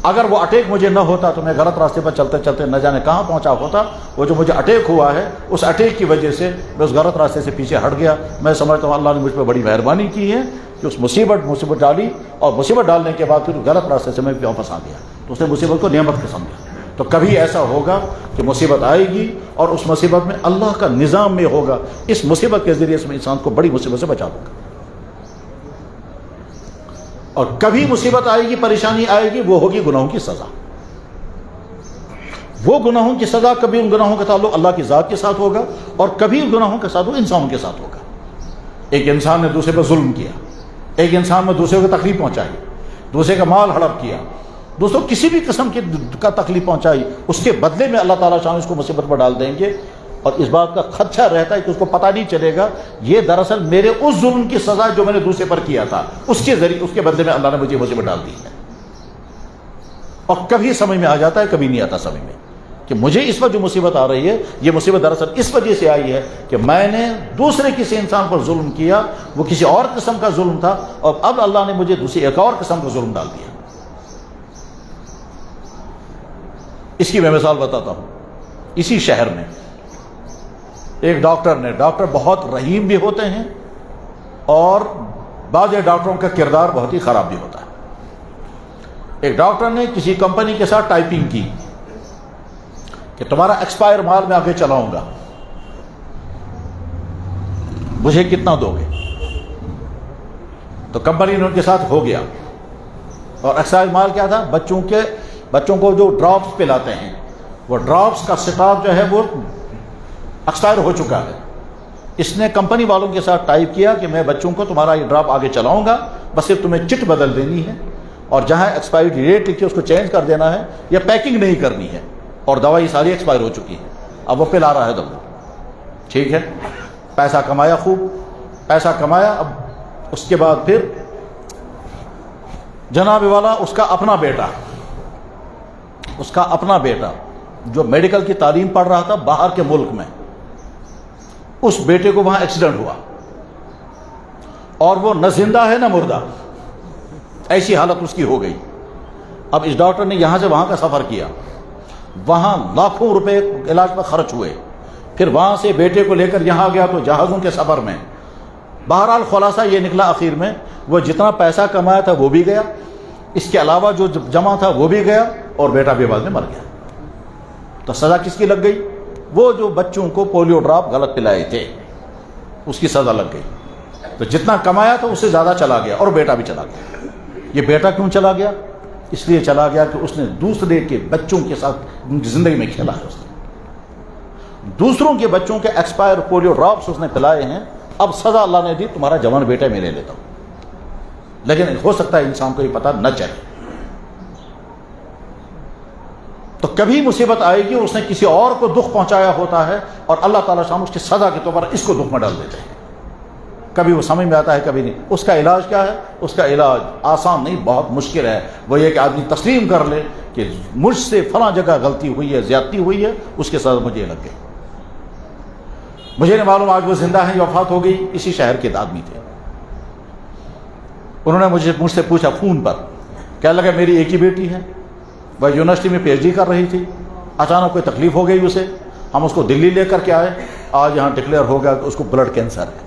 اگر وہ اٹیک مجھے نہ ہوتا تو میں غلط راستے پر چلتے چلتے نہ جانے کہاں پہنچا ہوتا. وہ جو مجھے اٹیک ہوا ہے اس اٹیک کی وجہ سے میں اس غلط راستے سے پیچھے ہٹ گیا. میں سمجھتا ہوں اللہ نے مجھ پہ بڑی مہربانی کی ہے کہ اس مصیبت ڈالی, اور مصیبت ڈالنے کے بعد پھر غلط راستے سے میں واپس آ گیا. تو اس نے مصیبت کو نعمت کا سمجھا. تو کبھی ایسا ہوگا کہ مصیبت آئے گی اور اس مصیبت میں اللہ کا نظام میں ہوگا, اس مصیبت کے ذریعے سے میں انسان کو بڑی مصیبت سے بچا دوں گا. اور کبھی مصیبت آئے گی, پریشانی آئے گی, وہ ہوگی گناہوں کی سزا. وہ گناہوں کی سزا کبھی ان گناہوں کا تعلق اللہ کی ذات کے ساتھ ہوگا, اور کبھی ان گناہوں کا تعلق انسانوں کے ساتھ ہوگا. ایک انسان نے دوسرے پر ظلم کیا, ایک انسان نے دوسرے کو تکلیف پہنچائی, دوسرے کا مال ہڑپ کیا, دوستوں کسی بھی قسم کی کا تکلیف پہنچائی, اس کے بدلے میں اللہ تعالیٰ شان اس کو مصیبت پر ڈال دیں گے. اور اس بات کا خدشہ رہتا ہے کہ اس کو پتہ نہیں چلے گا یہ دراصل میرے اس ظلم کی سزا جو میں نے دوسرے پر کیا تھا, اس کے ذریعے اس کے بدلے میں اللہ نے مجھے مصیبت ڈال دی ہے. اور کبھی سمجھ میں آ جاتا ہے, کبھی نہیں آتا سمجھ میں کہ مجھے اس پر جو مصیبت آ رہی ہے یہ مصیبت دراصل اس وجہ سے آئی ہے کہ میں نے دوسرے کسی انسان پر ظلم کیا, وہ کسی اور قسم کا ظلم تھا, اور اب اللہ نے مجھے دوسری ایک اور قسم کا ظلم ڈال دیا. اس کی میں مثال بتاتا ہوں. اسی شہر میں ایک ڈاکٹر بہت رحیم بھی ہوتے ہیں, اور بعض ڈاکٹروں کا کردار بہت ہی خراب بھی ہوتا ہے. ایک ڈاکٹر نے کسی کمپنی کے ساتھ ٹائپنگ کی کہ تمہارا ایکسپائر مال میں آگے چلاؤں گا, مجھے کتنا دو گے؟ تو کمپنی نے ان کے ساتھ ہو گیا. اور ایکسپائر مال کیا تھا؟ بچوں کو جو ڈراپس پلاتے ہیں, وہ ڈراپس کا سٹاک جو ہے وہ ایکسپائر ہو چکا ہے. اس نے کمپنی والوں کے ساتھ ٹائپ کیا کہ میں بچوں کو تمہارا یہ ڈراپ آگے چلاؤں گا, بس صرف تمہیں چٹ بدل دینی ہے, اور جہاں ایکسپائری ڈیٹ لکھی ہے اس کو چینج کر دینا ہے, یا پیکنگ نہیں کرنی ہے, اور دوائی ساری ایکسپائر ہو چکی ہے. اب وہ پلا رہا ہے دوا. ٹھیک ہے, پیسہ کمایا, خوب پیسہ کمایا. اب اس کے بعد پھر جناب والا اس کا اپنا بیٹا جو میڈیکل کی تعلیم پڑھ رہا تھا باہر کے ملک میں, اس بیٹے کو وہاں ایکسیڈنٹ ہوا, اور وہ نہ زندہ ہے نہ مردہ, ایسی حالت اس کی ہو گئی. اب اس ڈاکٹر نے یہاں سے وہاں کا سفر کیا, وہاں لاکھوں روپے علاج پر خرچ ہوئے, پھر وہاں سے بیٹے کو لے کر یہاں گیا تو جہازوں کے سفر میں. بہرحال خلاصہ یہ نکلا آخر میں وہ جتنا پیسہ کمایا تھا وہ بھی گیا, اس کے علاوہ جو جمع تھا وہ بھی گیا, اور بیٹا بھی بعد میں مر گیا. تو سزا کس کی لگ گئی؟ وہ جو بچوں کو پولیو ڈراپ غلط پلائے تھے اس کی سزا لگ گئی. تو جتنا کمایا تھا اس سے زیادہ چلا گیا, اور بیٹا بھی چلا گیا. یہ بیٹا کیوں چلا گیا؟ اس لیے چلا گیا کہ اس نے دوسرے کے بچوں کے ساتھ ان کی زندگی میں کھیلا ہے. اس نے دوسروں کے بچوں کے ایکسپائر پولیو ڈراپس اس نے پلائے ہیں. اب سزا اللہ نے دی, تمہارا جوان بیٹا میں لے لیتا ہوں. لیکن ہو سکتا ہے انسان کو یہ پتہ نہ چلے. تو کبھی مصیبت آئے گی, اس نے کسی اور کو دکھ پہنچایا ہوتا ہے, اور اللہ تعالیٰ شان اس کی سزا کے طور پر اس کو دکھ میں ڈال دیتے ہیں. کبھی وہ سمجھ میں آتا ہے, کبھی نہیں. اس کا علاج کیا ہے؟ اس کا علاج آسان نہیں, بہت مشکل ہے. وہ یہ کہ آدمی تسلیم کر لے کہ مجھ سے فلاں جگہ غلطی ہوئی ہے, زیادتی ہوئی ہے, اس کے ساتھ مجھے لگ گئی. مجھے نہیں معلوم آج وہ زندہ ہیں یا وفات ہو گئی. اسی شہر کے آدمی تھے. انہوں نے مجھ سے پوچھا فون پر, کہنے لگا میری ایک ہی بیٹی ہے, وہ یونیورسٹی میں پی ایچ ڈی کر رہی تھی, اچانک کوئی تکلیف ہو گئی اسے, ہم اس کو دلی لے کر کے آئے, آج یہاں ڈکلیئر ہو گیا کہ اس کو بلڈ کینسر ہے.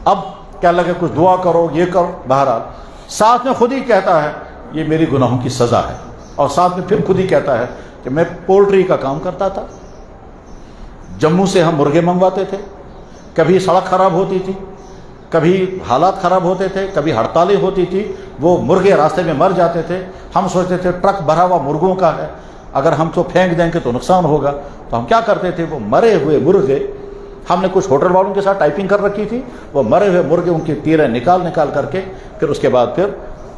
اب کیا لگے کچھ دعا کرو, یہ کرو. بہرحال ساتھ میں خود ہی کہتا ہے یہ میری گناہوں کی سزا ہے, اور ساتھ میں پھر خود ہی کہتا ہے کہ میں پولٹری کا کام کرتا تھا, جموں سے ہم مرغے منگواتے تھے, کبھی سڑک خراب ہوتی تھی, کبھی حالات خراب ہوتے تھے, کبھی ہڑتالیں ہوتی تھی, وہ مرغے راستے میں مر جاتے تھے. ہم سوچتے تھے ٹرک بھرا ہوا مرغوں کا ہے, اگر ہم تو پھینک دیں گے تو نقصان ہوگا. تو ہم کیا کرتے تھے, وہ مرے ہوئے مرغے, ہم نے کچھ ہوٹل والوں کے ساتھ ٹائپنگ کر رکھی تھی, وہ مرے ہوئے مرغے ان کی تیریں نکال کر کے پھر اس کے بعد پھر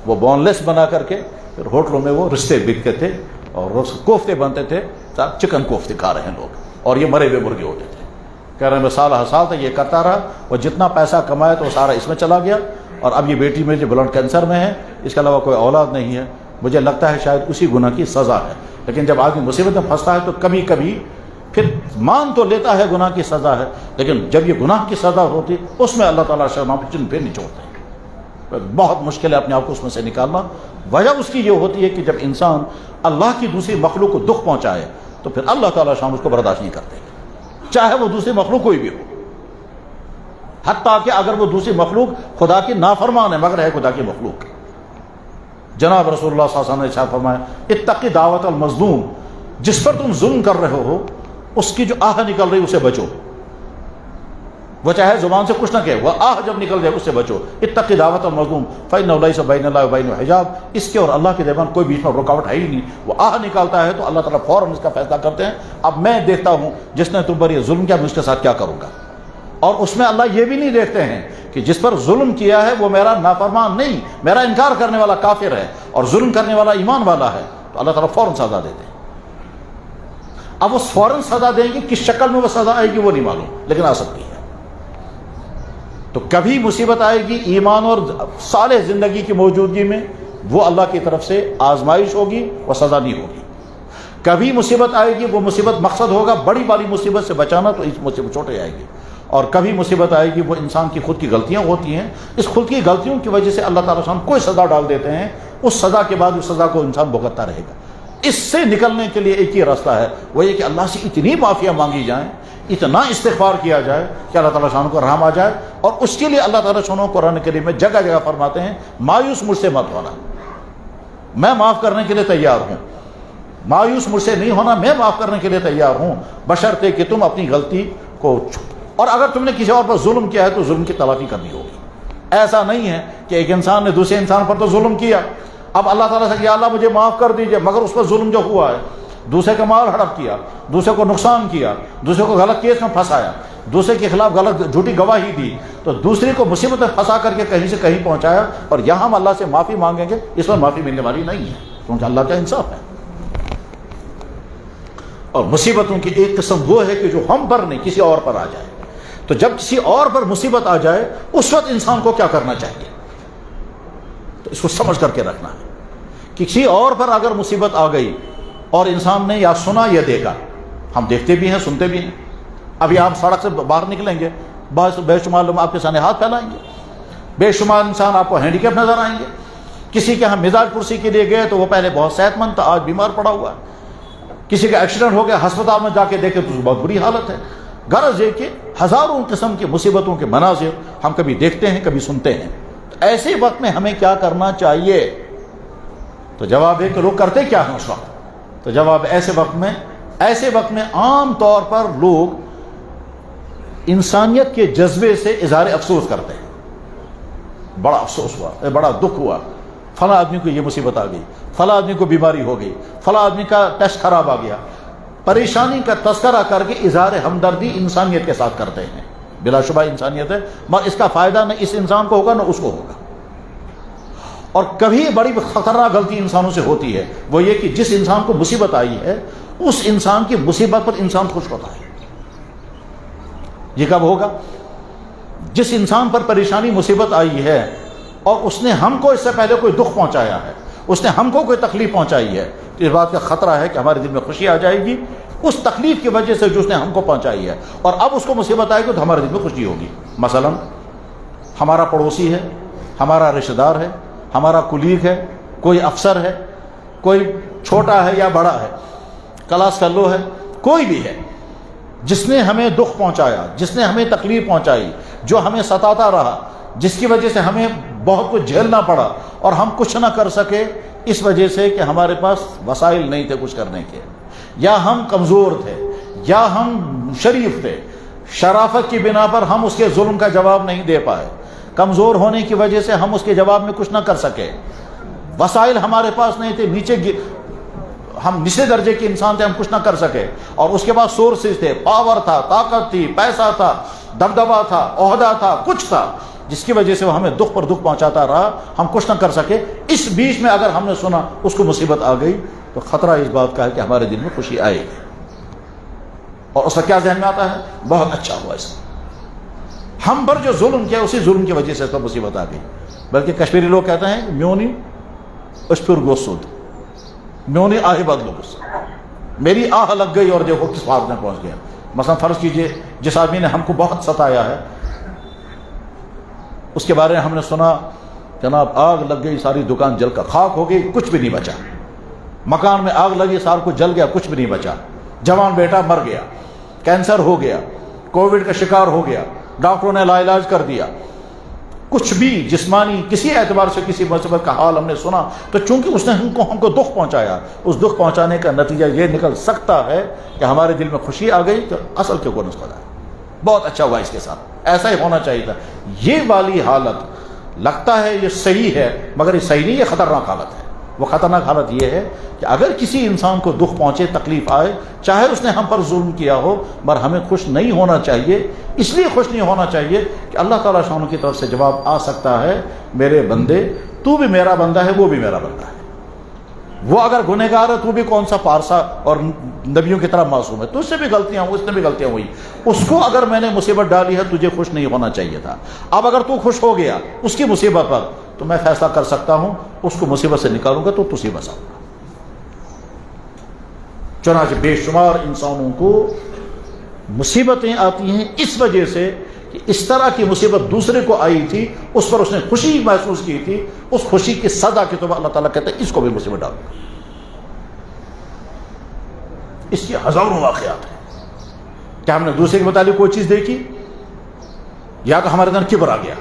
وہ بون لیس بنا کر کے پھر ہوٹلوں میں وہ رشتے بکتے تھے, اور کوفتے بنتے تھے, چکن کوفتے کھا رہے ہیں لوگ, اور یہ مرے ہوئے مرغے ہوتے تھے. کہہ رہے ہیں میں سال تک یہ کرتا رہا, وہ جتنا پیسہ کمایا تو وہ سارا اس میں چلا گیا, اور اب یہ بیٹی میری بلڈ کینسر میں ہے, اس کے علاوہ کوئی اولاد نہیں ہے. مجھے لگتا ہے شاید اسی گناہ کی سزا ہے. لیکن جب آدمی مصیبت میں پھنستا ہے تو کبھی کبھی پھر مان تو لیتا ہے گناہ کی سزا ہے, لیکن جب یہ گناہ کی سزا ہوتی اس میں اللہ تعالیٰ شرما پھر نچوڑتے ہیں. بہت مشکل ہے اپنے آپ کو اس میں سے نکالنا. وجہ اس کی یہ ہوتی ہے کہ جب انسان اللہ کی دوسری مخلوق کو دکھ پہنچائے تو پھر اللہ تعالیٰ شان اس کو برداشت نہیں کرتے, چاہے وہ دوسری مخلوق کوئی بھی ہو, حتیٰ کہ اگر وہ دوسری مخلوق خدا کی نافرمان ہے مگر ہے خدا کی مخلوق. جناب رسول اللہ صلی اللہ علیہ وسلم نے ارشاد فرمایا اتقی دعوت المظلوم, جس پر تم ظلم کر رہے ہو اس کی جو آہ نکل رہی اسے بچو, وہ چاہے زبان سے کچھ نہ کہے, وہ آہ جب نکل جائے اس سے بچو. اتقی دعوت المظلوم فإنہ لیس بین اللہ وبینہ حجاب, اس کے اور اللہ کے درمیان کوئی بیچ میں رکاوٹ ہے ہی نہیں. وہ آہ نکالتا ہے تو اللہ تعالیٰ فوراً اس کا فیصلہ کرتے ہیں, اب میں دیکھتا ہوں جس نے تم پر یہ ظلم کیا میں اس کے ساتھ کیا کروں گا. اور اس میں اللہ یہ بھی نہیں دیکھتے ہیں کہ جس پر ظلم کیا ہے وہ میرا نافرمان نہیں, میرا انکار کرنے والا کافر ہے اور ظلم کرنے والا ایمان والا ہے, تو اللہ تعالیٰ فوراً سزا دیتے ہیں. اب وہ فوراً سزا دیں گے, کس شکل میں وہ سزا آئے گی وہ نہیں معلوم, لیکن آ سکتی ہے. تو کبھی مصیبت آئے گی ایمان اور صالح زندگی کی موجودگی میں, وہ اللہ کی طرف سے آزمائش ہوگی, وہ سزا نہیں ہوگی. کبھی مصیبت آئے گی, وہ مصیبت مقصد ہوگا بڑی باری مصیبت سے بچانا, تو اس مصیبت چھوٹے آئے گی. اور کبھی مصیبت آئے گی وہ انسان کی خود کی غلطیاں ہوتی ہیں, اس خود کی غلطیوں کی وجہ سے اللہ تعالیٰ کوئی سزا ڈال دیتے ہیں, اس سزا کے بعد اس سزا کو انسان بھگتتا رہے گا. اس سے نکلنے کے لیے ایک ہی راستہ ہے, وہ یہ کہ اللہ سے اتنی معافیاں مانگی جائیں, اتنا استغفار کیا جائے کہ اللہ تعالیٰ شان کو رحم آ جائے. اور اس کے لیے اللہ تعالیٰ شان قرآن کریم میں جگہ جگہ فرماتے ہیں مایوس مجھ سے مت ہونا, میں معاف کرنے کے لیے تیار ہوں. مایوس مجھ سے نہیں ہونا, میں معاف کرنے کے لیے تیار ہوں, بشرطے کہ تم اپنی غلطی کو اور اگر تم نے کسی اور پر ظلم کیا ہے تو ظلم کی تلافی کرنی ہوگی. ایسا نہیں ہے کہ ایک انسان نے دوسرے انسان پر تو ظلم کیا, اب اللہ تعالیٰ سے یا اللہ مجھے معاف کر دیجئے, مگر اس پر ظلم جو ہوا ہے, دوسرے کا مال ہڑپ کیا, دوسرے کو نقصان کیا, دوسرے کو غلط کیس میں پھنسایا, دوسرے کے خلاف غلط جھوٹی گواہی دی, تو دوسرے کو مصیبت میں پھنسا کر کے کہیں سے کہیں پہنچایا, اور یہاں ہم اللہ سے معافی مانگیں گے اس میں معافی ملنے والی نہیں ہے, کیونکہ اللہ کا انصاف ہے. اور مصیبتوں کی ایک قسم وہ ہے کہ جو ہم پر نہیں کسی اور پر آ جائے. تو جب کسی اور پر مصیبت آ جائے اس وقت انسان کو کیا کرنا چاہیے, تو اس کو سمجھ کر کے رکھنا ہے. کسی اور پر اگر مصیبت آ گئی اور انسان نے یا سنا یا دیکھا, ہم دیکھتے بھی ہیں سنتے بھی ہیں, ابھی آپ سڑک سے باہر نکلیں گے بے شمار لوگ آپ کے سامنے ہاتھ پھیلائیں گے, بے شمار انسان آپ کو ہینڈی کیپ نظر آئیں گے. کسی کے ہم مزاج پرسی کے لیے گئے تو وہ پہلے بہت صحت مند تھا, آج بیمار پڑا ہوا ہے. کسی کا ایکسیڈنٹ ہو گیا, ہسپتال میں جا کے دیکھے تو بہت بری حالت ہے. غرض یہ کہ ہزاروں قسم کی مصیبتوں کے مناظر ہم کبھی دیکھتے ہیں کبھی سنتے ہیں. تو ایسے وقت میں ہمیں کیا کرنا چاہیے, تو جواب ہے کہ لوگ کرتے کیا ہیں اس وقت. تو جواب ایسے وقت میں عام طور پر لوگ انسانیت کے جذبے سے اظہار افسوس کرتے ہیں. بڑا افسوس ہوا, بڑا دکھ ہوا, فلاں آدمی کو یہ مصیبت آ گئی, فلاں آدمی کو بیماری ہو گئی, فلاں آدمی کا ٹیسٹ خراب آ گیا. پریشانی کا تذکرہ کر کے اظہار ہمدردی انسانیت کے ساتھ کرتے ہیں. بلا شبہ انسانیت ہے, مگر اس کا فائدہ نہ اس انسان کو ہوگا نہ اس کو ہوگا. اور کبھی بڑی خطرناک غلطی انسانوں سے ہوتی ہے, وہ یہ کہ جس انسان کو مصیبت آئی ہے اس انسان کی مصیبت پر انسان خوش ہوتا ہے. یہ کب ہوگا؟ جس انسان پر پریشانی مصیبت آئی ہے اور اس نے ہم کو اس سے پہلے کوئی دکھ پہنچایا ہے, اس نے ہم کو کوئی تکلیف پہنچائی ہے, تو اس بات کا خطرہ ہے کہ ہمارے دل میں خوشی آ جائے گی اس تکلیف کی وجہ سے جو اس نے ہم کو پہنچائی ہے, اور اب اس کو مصیبت آئے گی تو ہمارے دل میں خوشی ہوگی. مثلا ہمارا پڑوسی ہے, ہمارا رشتہ دار ہے, ہمارا کولیگ ہے, کوئی افسر ہے, کوئی چھوٹا ہے یا بڑا ہے, کلاس فیلو ہے, کوئی بھی ہے, جس نے ہمیں دکھ پہنچایا, جس نے ہمیں تکلیف پہنچائی, جو ہمیں ستاتا رہا, جس کی وجہ سے ہمیں بہت کچھ جھیلنا پڑا اور ہم کچھ نہ کر سکے اس وجہ سے کہ ہمارے پاس وسائل نہیں تھے کچھ کرنے کے, یا ہم کمزور تھے, یا ہم شریف تھے, شرافت کی بنا پر ہم اس کے ظلم کا جواب نہیں دے پائے, کمزور ہونے کی وجہ سے ہم اس کے جواب میں کچھ نہ کر سکے, وسائل ہمارے پاس نہیں تھے, ہم نچلے درجے کے انسان تھے, ہم کچھ نہ کر سکے, اور اس کے بعد سورسز تھے, پاور تھا, طاقت تھی, پیسہ تھا, دبدبا تھا, عہدہ تھا, کچھ تھا, جس کی وجہ سے وہ ہمیں دکھ پر دکھ پہنچاتا رہا, ہم کچھ نہ کر سکے. اس بیچ میں اگر ہم نے سنا اس کو مصیبت آ گئی تو خطرہ اس بات کا ہے کہ ہمارے دل میں خوشی آئے گی, اور اس کا کیا ذہن میں آتا ہے, بہت اچھا ہوا اس میں, ہم پر جو ظلم کیا اسی ظلم کی وجہ سے تو مصیبت آ گئی. بلکہ کشمیری لوگ کہتے ہیں میونی اشپر گوسود, میونی آہ بدلو گس, میری آہ لگ گئی اور دیکھو کس بات میں پہنچ گیا. مثلا فرض کیجئے جس آدمی نے ہم کو بہت ستایا ہے, اس کے بارے میں ہم نے سنا جناب آگ لگ گئی، ساری دکان جل کر خاک ہو گئی، کچھ بھی نہیں بچا. مکان میں آگ لگی، سارا کچھ جل گیا، کچھ بھی نہیں بچا. جوان بیٹا مر گیا، کینسر ہو گیا، کووڈ کا شکار ہو گیا، ڈاکٹروں نے لا علاج کر دیا. کچھ بھی جسمانی کسی اعتبار سے کسی مصیبت کا حال ہم نے سنا تو چونکہ اس نے ہم کو دکھ پہنچایا، اس دکھ پہنچانے کا نتیجہ یہ نکل سکتا ہے کہ ہمارے دل میں خوشی آ گئی تو اصل کیوں کو نسخہ ہے. بہت اچھا ہوا اس کے ساتھ، ایسا ہی ہونا چاہیے تھا. یہ والی حالت لگتا ہے یہ صحیح ہے، مگر یہ صحیح نہیں، یہ خطرناک حالت ہے. وہ خطرناک حالت یہ ہے کہ اگر کسی انسان کو دکھ پہنچے، تکلیف آئے، چاہے اس نے ہم پر ظلم کیا ہو، مگر ہمیں خوش نہیں ہونا چاہیے. اس لیے خوش نہیں ہونا چاہیے کہ اللہ تعالیٰ شان کی طرف سے جواب آ سکتا ہے، میرے بندے تو بھی میرا بندہ ہے، وہ بھی میرا بندہ ہے. وہ اگر گنہگار ہے تو بھی کون سا پارسا اور نبیوں کی طرح معصوم ہے، تو اس سے بھی غلطیاں ہوئی، اس نے بھی غلطیاں ہوئی. اس کو اگر میں نے مصیبت ڈالی ہے، تجھے خوش نہیں ہونا چاہیے تھا. اب اگر تو خوش ہو گیا اس کی مصیبت پر تو میں فیصلہ کر سکتا ہوں اس کو مصیبت سے نکالوں گا تو تجھے بچاؤں گا. چنانچہ بے شمار انسانوں کو مصیبتیں آتی ہیں اس وجہ سے کہ اس طرح کی مصیبت دوسرے کو آئی تھی، اس پر اس نے خوشی محسوس کی تھی، اس خوشی کی سزا کے طور پر اللہ تعالیٰ کہتے ہیں اس کو بھی مصیبت ڈالو. اس کے ہزاروں واقعات ہیں. کیا ہم نے دوسرے کے متعلق کوئی چیز دیکھی؟ یا تو ہمارے اندر کبر آ گیا،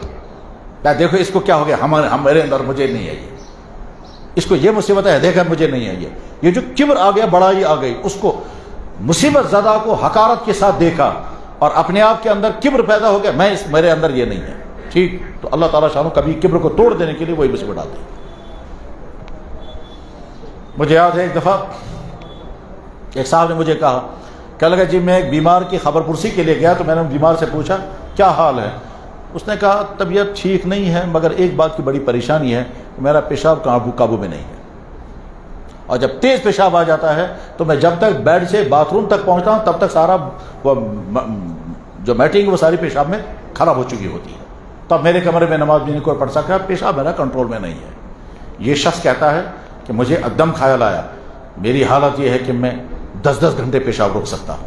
کیا دیکھو اس کو کیا ہو گیا، ہمارے اندر مجھے نہیں آئی، اس کو یہ مصیبت ہے، دیکھا مجھے نہیں آئی. یہ جو کبر آ گیا، بڑائی آ گئی، اس کو مصیبت زدہ کو حقارت کے ساتھ دیکھا اور اپنے آپ کے اندر کبر پیدا ہو گیا، میرے اندر یہ نہیں ہے. ٹھیک، تو اللہ تعالیٰ شانو کبھی کبر کو توڑ دینے کے لیے وہی مصیبت ڈالتے ہیں. مجھے یاد ہے ایک دفعہ ایک صاحب نے مجھے کہا، کہنے لگا جی میں ایک بیمار کی خبر پرسی کے لیے گیا تو میں نے بیمار سے پوچھا کیا حال ہے. اس نے کہا طبیعت ٹھیک نہیں ہے، مگر ایک بات کی بڑی پریشانی ہے، میرا پیشاب قابو میں نہیں ہے، اور جب تیز پیشاب آ جاتا ہے تو میں جب تک بیڈ سے باتھ روم تک پہنچتا ہوں تب تک سارا جو میٹنگ وہ ساری پیشاب میں خراب ہو چکی ہوتی ہے. تب میرے کمرے میں نماز بھی نہیں کوئی پڑھ سکتا، پیشاب میرا کنٹرول میں نہیں ہے. یہ شخص کہتا ہے کہ مجھے اقدم خیال آیا، میری حالت یہ ہے کہ میں 10 گھنٹے پیشاب روک سکتا ہوں،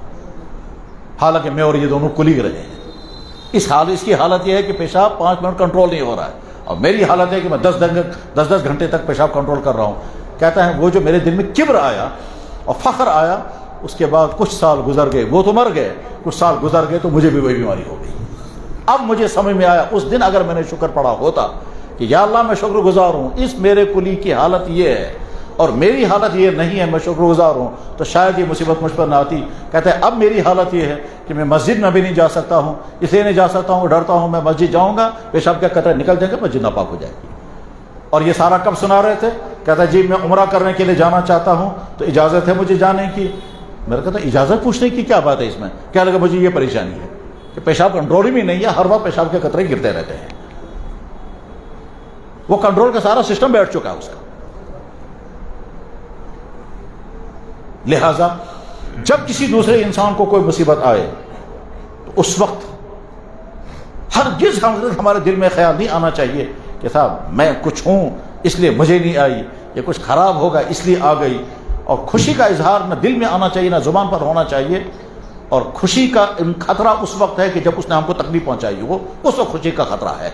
حالانکہ میں اور یہ دونوں کلیگ رہے ہیں. اس کی حالت یہ ہے کہ پیشاب 5 منٹ کنٹرول نہیں ہو رہا ہے، اور میری حالت ہے کہ میں 10 گھنٹے تک پیشاب کنٹرول کر رہا ہوں. کہتا ہے وہ جو میرے دل میں کبر آیا اور فخر آیا، اس کے بعد کچھ سال گزر گئے، وہ تو مر گئے، کچھ سال گزر گئے تو مجھے بھی وہی بیماری ہو گئی. اب مجھے سمجھ میں آیا اس دن اگر میں نے شکر پڑا ہوتا کہ یا اللہ میں شکر گزار ہوں، اس میرے کلی کی حالت یہ ہے اور میری حالت یہ نہیں ہے، میں شکر گزار ہوں، تو شاید یہ مصیبت مجھ پر نہ آتی. کہتے ہیں اب میری حالت یہ ہے کہ میں مسجد میں بھی نہیں جا سکتا ہوں، اس لیے نہیں جا سکتا ہوں، ڈرتا ہوں میں مسجد جاؤں گا پیشاب کے قطرے نکل جائیں گے، مسجد ناپاک ہو جائے گی. اور یہ سارا کب سنا رہے تھے؟ کہتا ہے جی میں عمرہ کرنے کے لیے جانا چاہتا ہوں تو اجازت ہے مجھے جانے کی. میں نے کہا اجازت پوچھنے کی کیا بات ہے اس میں؟ کیا لگا مجھے یہ پریشانی ہے کہ پیشاب کنٹرول ہی نہیں ہے، ہر وقت پیشاب کے قطرے گرتے رہتے ہیں. وہ کنٹرول کا سارا سسٹم بیٹھ چکا ہے اس کا. لہذا جب کسی دوسرے انسان کو کوئی مصیبت آئے تو اس وقت ہرگز ہمارے دل میں خیال نہیں آنا چاہیے کہ صاحب میں کچھ ہوں اس لیے مجھے نہیں آئی، یہ کچھ خراب ہوگا اس لیے آ گئی. اور خوشی کا اظہار نہ دل میں آنا چاہیے نہ زبان پر ہونا چاہیے. اور خوشی کا خطرہ اس وقت ہے کہ جب اس نے ہم کو تکلیف پہنچائی ہو، اس وقت خوشی کا خطرہ ہے.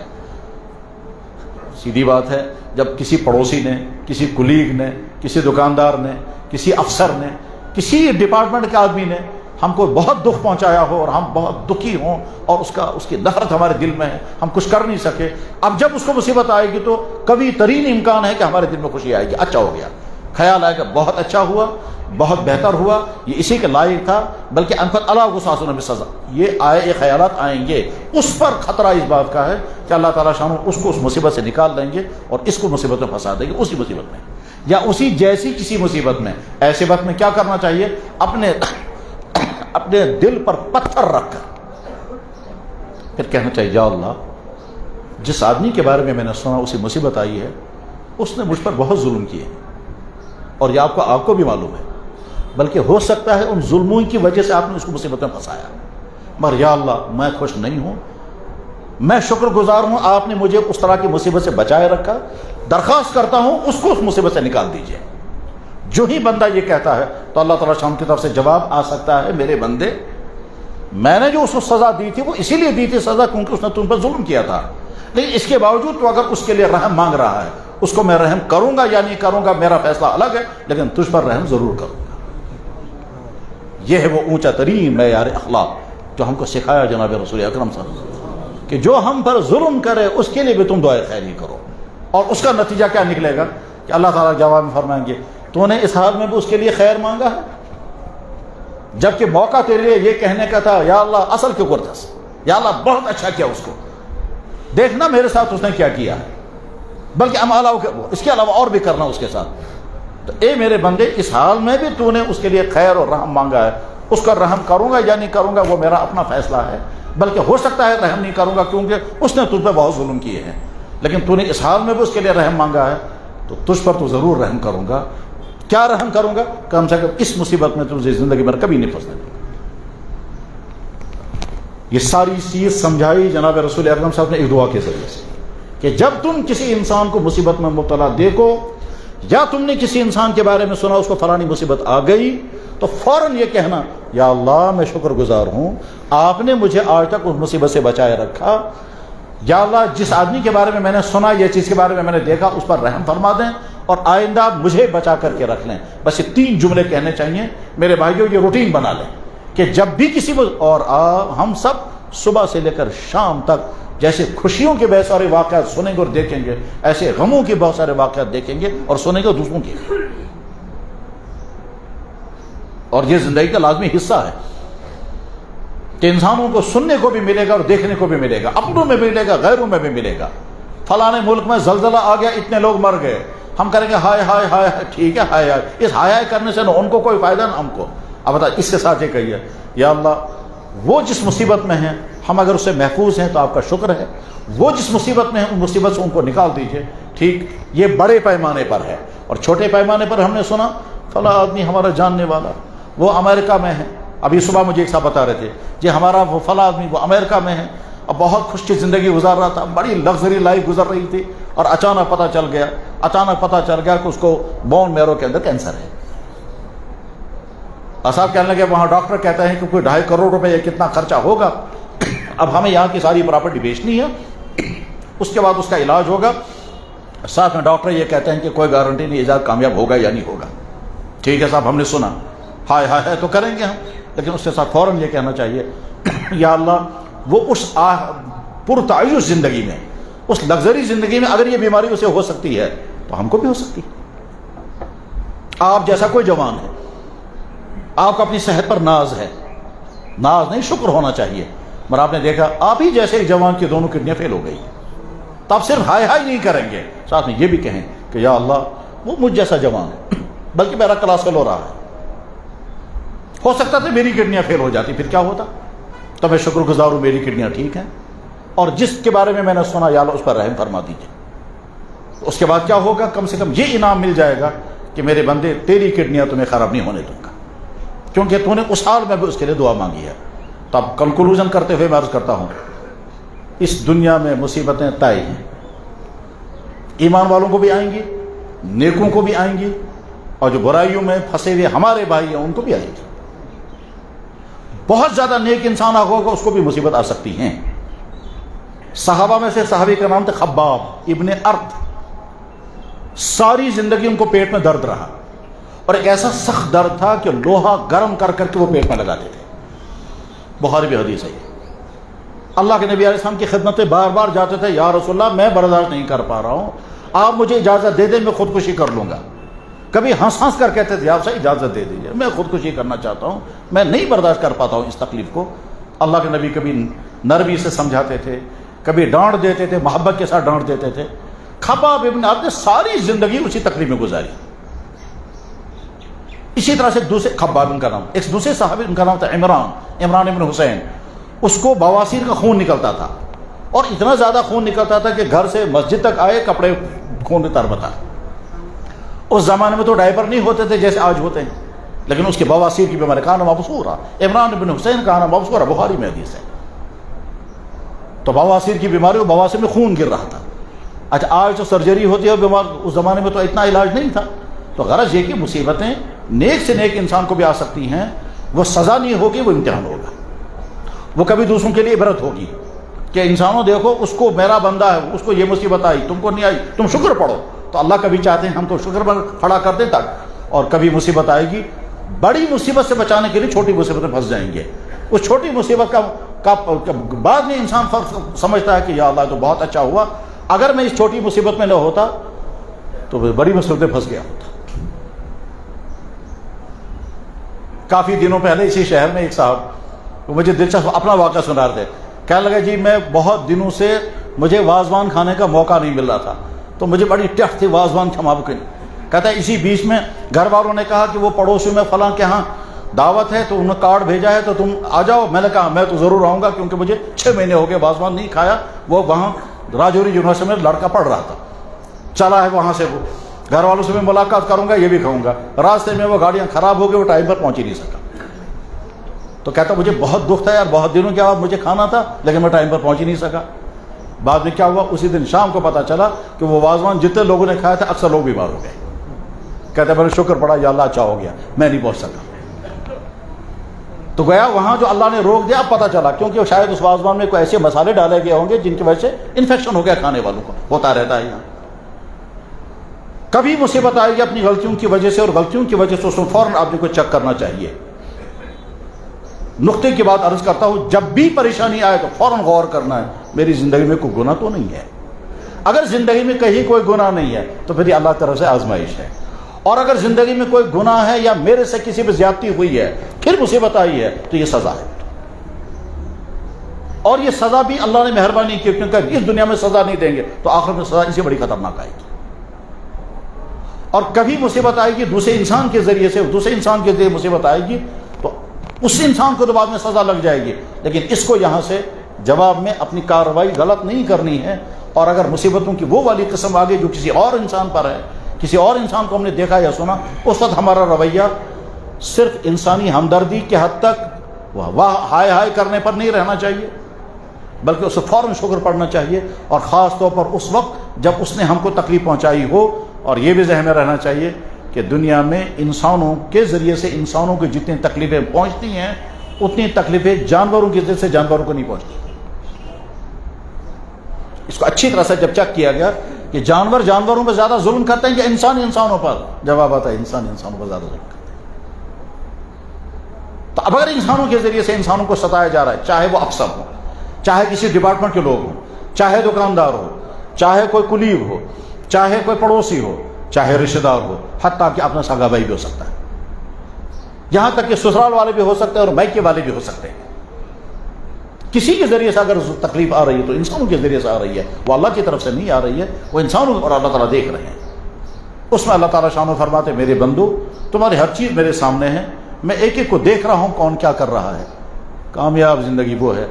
سیدھی بات ہے، جب کسی پڑوسی نے، کسی کلیگ نے، کسی دکاندار نے، کسی افسر نے، کسی ڈپارٹمنٹ کے آدمی نے ہم کو بہت دکھ پہنچایا ہو اور ہم بہت دکھی ہوں اور اس کی نفرت ہمارے دل میں ہے، ہم کچھ کر نہیں سکے. اب جب اس کو مصیبت آئے گی تو کبھی ترین امکان ہے کہ ہمارے دل میں خوشی آئے گی، اچھا ہو گیا، خیال آئے گا بہت اچھا ہوا، بہت بہتر ہوا، یہ اسی کے لائق تھا، بلکہ انفت اللہ کو ساسوں میں سزا. یہ خیالات آئیں گے، اس پر خطرہ اس بات کا ہے کہ اللہ تعالیٰ شانو اس کو اس مصیبت سے نکال دیں گے اور اس کو مصیبت میں پھنسا دیں گے، اسی مصیبت میں یا اسی جیسی کسی مصیبت میں. ایسے وقت میں کیا کرنا چاہیے؟ اپنے دل پر پتھر رکھ کر پھر کہنا چاہیے یا اللہ جس آدمی کے بارے میں میں نے سنا اسے مصیبت آئی ہے، اس نے مجھ پر بہت ظلم کیے اور یہ آپ کو بھی معلوم ہے، بلکہ ہو سکتا ہے ان ظلموں کی وجہ سے آپ نے اس کو مصیبت میں پھنسایا، مگر یا اللہ میں خوش نہیں ہوں، میں شکر گزار ہوں آپ نے مجھے اس طرح کی مصیبت سے بچائے رکھا، درخواست کرتا ہوں اس کو اس مصیبت سے نکال دیجیے. جو ہی بندہ یہ کہتا ہے تو اللہ تعالیٰ شام کی طرف سے جواب آ سکتا ہے، میرے بندے میں نے جو اس کو سزا دی تھی وہ اسی لیے دی تھی سزا کیونکہ اس نے تم پر ظلم کیا تھا، لیکن اس کے باوجود تو اگر اس کے لیے رحم مانگ رہا ہے، اس کو میں رحم کروں گا یا نہیں کروں گا میرا فیصلہ الگ ہے، لیکن تجھ پر رحم ضرور کروں گا۔ یہ ہے وہ اونچا ترین معیار اخلاق جو ہم کو سکھایا جناب رسول اکرم صلی اللہ علیہ وسلم، کہ جو ہم پر ظلم کرے اس کے لیے بھی تم دعائے خیری کرو۔ اور اس کا نتیجہ کیا نکلے گا کہ اللہ تعالیٰ جواب میں فرمائیں گے تو نے اس حال میں بھی اس کے لیے خیر مانگا ہے، جبکہ موقع تیرے لیے یہ کہنے کا تھا یا اللہ اصل کیوں کرتا، یا اللہ بہت اچھا کیا اس کو، دیکھنا میرے ساتھ اس نے کیا کیا ہے، بلکہ اس کے علاوہ اور بھی کرنا اس کے ساتھ۔ تو اے میرے بندے، اس حال میں بھی تو نے اس کے لیے خیر اور رحم مانگا ہے، اس کا رحم کروں گا یا نہیں کروں گا وہ میرا اپنا فیصلہ ہے، بلکہ ہو سکتا ہے رحم نہیں کروں گا کیونکہ اس نے تجھ پہ بہت ظلم کیے ہیں، لیکن تو نے اس حال میں بھی اس کے لیے رحم مانگا ہے تو تجھ پر تو ضرور رحم کروں گا۔ کیا رحم کروں گا؟ کم سے کم اس مصیبت میں تجھے زندگی میں کبھی نہیں پھنسنے دوں گا۔ یہ ساری چیز سمجھائی جناب رسول اکرم صاحب نے ایک دعا کے ذریعے سے کہ جب تم کسی انسان کو مصیبت میں مبتلا دیکھو یا تم نے کسی انسان کے بارے میں سنا اس کو فلانی مصیبت آ گئی تو فوراً یہ کہنا یا اللہ میں شکر گزار ہوں آپ نے مجھے آج تک اس مصیبت سے بچائے رکھا، یا اللہ جس آدمی کے بارے میں نے سنا یہ چیز کے بارے میں نے دیکھا اس پر رحم فرما دیں اور آئندہ مجھے بچا کر کے رکھ لیں۔ بس یہ 3 جملے کہنے چاہیے میرے بھائیوں، یہ روٹین بنا لیں کہ جب بھی کسی کو، اور ہم سب صبح سے لے کر شام تک جیسے خوشیوں کے بہت سارے واقعات سنیں گے اور دیکھیں گے، ایسے غموں کے بہت سارے واقعات دیکھیں گے اور سنیں گے دوسروں کے، اور یہ زندگی کا لازمی حصہ ہے کہ انسانوں کو سننے کو بھی ملے گا اور دیکھنے کو بھی ملے گا، اپنوں میں بھی ملے گا غیروں میں بھی ملے گا۔ فلانے ملک میں زلزلہ آ گیا اتنے لوگ مر گئے، ہم کریں گے ہائے ہائے ہائے، ٹھیک ہے ہائے ہائے، اس ہائے ہائے کرنے سے نہ ان کو کوئی فائدہ نہ ہم کو۔ اب بتا اس کے ساتھ یہ کہیے یا اللہ وہ جس مصیبت میں ہیں ہم اگر اس سے محفوظ ہیں تو آپ کا شکر ہے، وہ جس مصیبت میں ہیں ان مصیبت سے ان کو نکال دیجئے۔ ٹھیک، یہ بڑے پیمانے پر ہے، اور چھوٹے پیمانے پر ہم نے سنا فلاں آدمی ہمارا جاننے والا وہ امریکہ میں ہے، ابھی صبح مجھے ایک صاحب بتا رہے تھے جی ہمارا وہ فلاں آدمی وہ امریکہ میں ہے، اب بہت خوش کی زندگی گزار رہا تھا، بڑی لگژری لائف گزر رہی تھی، اور اچانک پتہ چل گیا کہ اس کو بون میرو کے اندر کینسر ہے۔ صاحب کہنے لگے وہاں ڈاکٹر کہتا ہے کہ کوئی 2.5 کروڑ روپے یہ کتنا خرچہ ہوگا، اب ہمیں یہاں کی ساری پراپرٹی بیچنی ہے، اس کے بعد اس کا علاج ہوگا، ساتھ میں ڈاکٹر یہ کہتے ہیں کہ کوئی گارنٹی نہیں علاج کامیاب ہوگا یا نہیں ہوگا۔ ٹھیک ہے صاحب ہم نے سنا، ہائے ہائے ہائے تو کریں گے ہم، لیکن اس کے ساتھ فوراً یہ کہنا چاہیے یا اللہ وہ اس پرتعیش زندگی میں، اس لگژری زندگی میں اگر یہ بیماری اسے ہو سکتی ہے تو ہم کو بھی ہو سکتی ہے۔ آپ جیسا کوئی جوان ہے، آپ کو اپنی صحت پر ناز ہے، ناز نہیں شکر ہونا چاہیے، مگر آپ نے دیکھا آپ ہی جیسے ایک جوان کی دونوں کڈنیاں فیل ہو گئی، تو آپ صرف ہائے ہائے نہیں کریں گے، ساتھ میں یہ بھی کہیں کہ یا اللہ وہ مجھ جیسا جوان ہے، بلکہ میرا کلاس فیل ہو رہا ہے، ہو سکتا تھا میری کڈنیاں فیل ہو جاتی، پھر کیا ہوتا؟ تو میں شکر گزار ہوں میری کڈنیاں ٹھیک ہیں، اور جس کے بارے میں نے سنا یا اللہ اس پر رحم فرما دیجیے۔ اس کے بعد کیا ہوگا؟ کم سے کم یہ انعام مل جائے گا کہ میرے بندے تیری کڈنیاں تمہیں خراب نہیں ہونے دوں گا، کیونکہ تو نے اس حال میں بھی اس کے لیے دعا مانگی ہے۔ تو اب کنکلوژن کرتے ہوئے میں عرض کرتا ہوں، اس دنیا میں مصیبتیں طے ہیں، ایمان والوں کو بھی آئیں گی، نیکوں کو بھی آئیں گی، اور جو برائیوں میں پھنسے ہوئے ہمارے بھائی ہیں ان کو بھی آئیں گی۔ بہت زیادہ نیک انسان ہوگا اس کو بھی مصیبت آ سکتی ہیں۔ صحابہ میں سے صحابی کا نام تھا خباب ابن ارد، ساری زندگی ان کو پیٹ میں درد رہا، اور ایک ایسا سخت درد تھا کہ لوہا گرم کر کر کے وہ پیٹ میں لگاتے تھے، بخاری بھی حدیث ہے۔ اللہ کے نبی علیہ السلام کی خدمت میں بار بار جاتے تھے، یا رسول اللہ میں برداشت نہیں کر پا رہا ہوں، آپ مجھے اجازت دے دیں میں خودکشی کر لوں گا۔ کبھی ہنس ہنس کر کہتے تھے آپ سے اجازت دے دیجیے میں خودکشی کرنا چاہتا ہوں، میں نہیں برداشت کر پاتا ہوں اس تکلیف کو۔ اللہ کے نبی کبھی نرمی سے سمجھاتے تھے، کبھی ڈانٹ دیتے تھے، محبت کے ساتھ ڈانٹ دیتے تھے۔ خباب ابن ارد نے ساری زندگی اسی تکلیف میں گزاری۔ اسی طرح سے دوسرے خباب ان کا نام، ایک دوسرے صحابی ان کا نام تھا عمران ابن حسین، اس کو بواسیر کا خون نکلتا تھا، اور اتنا زیادہ خون نکلتا تھا کہ گھر سے مسجد تک آئے کپڑے خون میں تربتا۔ اس زمانے میں تو ڈائپر نہیں ہوتے تھے جیسے آج ہوتے ہیں، لیکن اس کے بواسیر کی بیماری کا نام مبصورہ، عمران بن حسین کا نام مبصورہ، بخاری میں حدیث ہے۔ تو بواسیر کی بیماری، بواسیر میں خون گر رہا تھا۔ اچھا آج تو سرجری ہوتی ہے بیمار، اس زمانے میں تو اتنا علاج نہیں تھا۔ تو غرض یہ کہ مصیبتیں نیک سے نیک انسان کو بھی آ سکتی ہیں، وہ سزا نہیں ہوگی، وہ امتحان ہوگا، وہ کبھی دوسروں کے لیے عبرت ہوگی۔ کہ انسانوں دیکھو اس کو میرا بندہ ہے، اس کو یہ مصیبت آئی، تم کو نہیں آئی، تم شکر پڑھو. تو اللہ کبھی چاہتے ہیں ہم تو شکر پر کھڑا کر دیں تک، اور کبھی مصیبت آئے گی بڑی مصیبت سے بچانے کے لیے چھوٹی مصیبت میں پھنس جائیں گے. اس چھوٹی مصیبت کا بعد میں انسان فرق سمجھتا ہے کہ یا اللہ تو بہت اچھا ہوا، اگر میں اس چھوٹی مصیبت میں نہ ہوتا تو بڑی مصیبت میں پھنس گیا ہوتا. کافی دنوں پہلے اسی شہر میں ایک صاحب مجھے دلچسپ اپنا واقعہ سنا رہے تھے. کہنے لگا جی میں بہت دنوں سے مجھے وازوان کھانے کا موقع نہیں مل رہا تھا، تو مجھے بڑی ٹف تھی وازوان کھانا. کہتا ہے اسی بیچ میں گھر والوں نے کہا کہ وہ پڑوسی میں فلاں کے ہاں دعوت ہے، تو انہوں نے کارڈ بھیجا ہے تو تم آ جاؤ. میں نے کہا میں تو ضرور آؤں گا، کیونکہ مجھے 6 مہینے ہو گئے وازوان نہیں کھایا. وہ وہاں راجوری یونیورسٹی میں لڑکا پڑھ رہا تھا، چلا ہے وہاں سے. وہ گھر والوں سے میں ملاقات کروں گا، یہ بھی کھاؤں گا. راستے میں وہ گاڑیاں خراب ہو گئی، وہ ٹائم پر پہنچ ہی نہیں سکا. تو کہتا مجھے بہت دکھ تھا یار، بہت دنوں کے بعد مجھے کھانا تھا لیکن میں ٹائم پر پہنچ ہی نہیں سکا. بعد میں کیا ہوا، اسی دن شام کو پتا چلا کہ وہ وازوان جتنے لوگوں نے کھایا تھا اکثر لوگ بیمار ہو گئے. کہتے میں نے شکر پڑا یا اللہ اچھا ہو گیا میں نہیں پہنچ سکا. تو گیا وہاں جو اللہ نے روک دیا. اب پتا چلا کیونکہ شاید اس وازوان میں کوئی ایسے مسالے ڈالے گئے ہوں گے جن کی وجہ سے انفیکشن ہو گیا کھانے والوں کو. ہوتا رہتا ہے یہاں. کبھی مصیبت آئے گی اپنی غلطیوں کی وجہ سے، اور غلطیوں کی وجہ سے اس میں فوراً آپ نے کو چیک کرنا چاہیے. نقطے کی بات عرض کرتا ہوں، جب بھی پریشانی آئے تو فوراً غور کرنا ہے میری زندگی میں کوئی گناہ تو نہیں ہے. اگر زندگی میں کہیں کوئی گناہ نہیں ہے تو پھر یہ اللہ کی طرف سے آزمائش ہے. اور اگر زندگی میں کوئی گناہ ہے یا میرے سے کسی پہ زیادتی ہوئی ہے پھر مصیبت آئی ہے تو یہ سزا ہے. اور یہ سزا بھی اللہ نے مہربانی کی، کیونکہ اس دنیا میں سزا نہیں دیں گے تو آخرت میں سزا اسی بڑی خطرناک آئے گی. اور کبھی مصیبت آئے گی دوسرے انسان کے ذریعے سے، دوسرے انسان کے ذریعے مصیبت آئے گی تو اس انسان کو تو بعد میں سزا لگ جائے گی. لیکن اس کو یہاں سے جواب میں اپنی کارروائی غلط نہیں کرنی ہے. اور اگر مصیبتوں کی وہ والی قسم آگے جو کسی اور انسان پر ہے، کسی اور انسان کو ہم نے دیکھا یا سنا، اس وقت ہمارا رویہ صرف انسانی ہمدردی کے حد تک واہ ہائے ہائے کرنے پر نہیں رہنا چاہیے، بلکہ اسے فوراً شکر پڑھنا چاہیے. اور خاص طور پر اس وقت جب اس نے ہم کو تکلیف پہنچائی ہو. اور یہ بھی ذہن میں رہنا چاہیے کہ دنیا میں انسانوں کے ذریعے سے انسانوں کو جتنی تکلیفیں پہنچتی ہیں اتنی تکلیفیں جانوروں کی ذریعے سے جانوروں کو نہیں پہنچتی. اس کو اچھی طرح سے جب چیک کیا گیا کہ جانوروں پر زیادہ ظلم کرتے ہیں یا انسانوں پر، جواب آتا ہے انسانوں پر زیادہ ظلم کرتے ہیں. تو اب اگر انسانوں کے ذریعے سے انسانوں کو ستایا جا رہا ہے، چاہے وہ افسر ہو، چاہے کسی ڈپارٹمنٹ کے لوگ ہوں، چاہے دکاندار ہو، چاہے کوئی کلیگ ہو، چاہے کوئی پڑوسی ہو، چاہے رشتہ دار ہو، حتیٰ کہ اپنا سگا بھائی بھی ہو سکتا ہے، یہاں تک کہ سسرال والے بھی ہو سکتے ہیں اور میکے والے بھی ہو سکتے ہیں. کسی کے ذریعے سے اگر تکلیف آ رہی ہے تو انسانوں کے ذریعے سے آ رہی ہے، وہ اللہ کی طرف سے نہیں آ رہی ہے، وہ انسانوں اور اللہ تعالیٰ دیکھ رہے ہیں. اس میں اللہ تعالیٰ شان و فرماتے میرے بندو تمہاری ہر چیز میرے سامنے ہے، میں ایک ایک کو دیکھ رہا ہوں کون کیا کر رہا ہے. کامیاب زندگی وہ ہے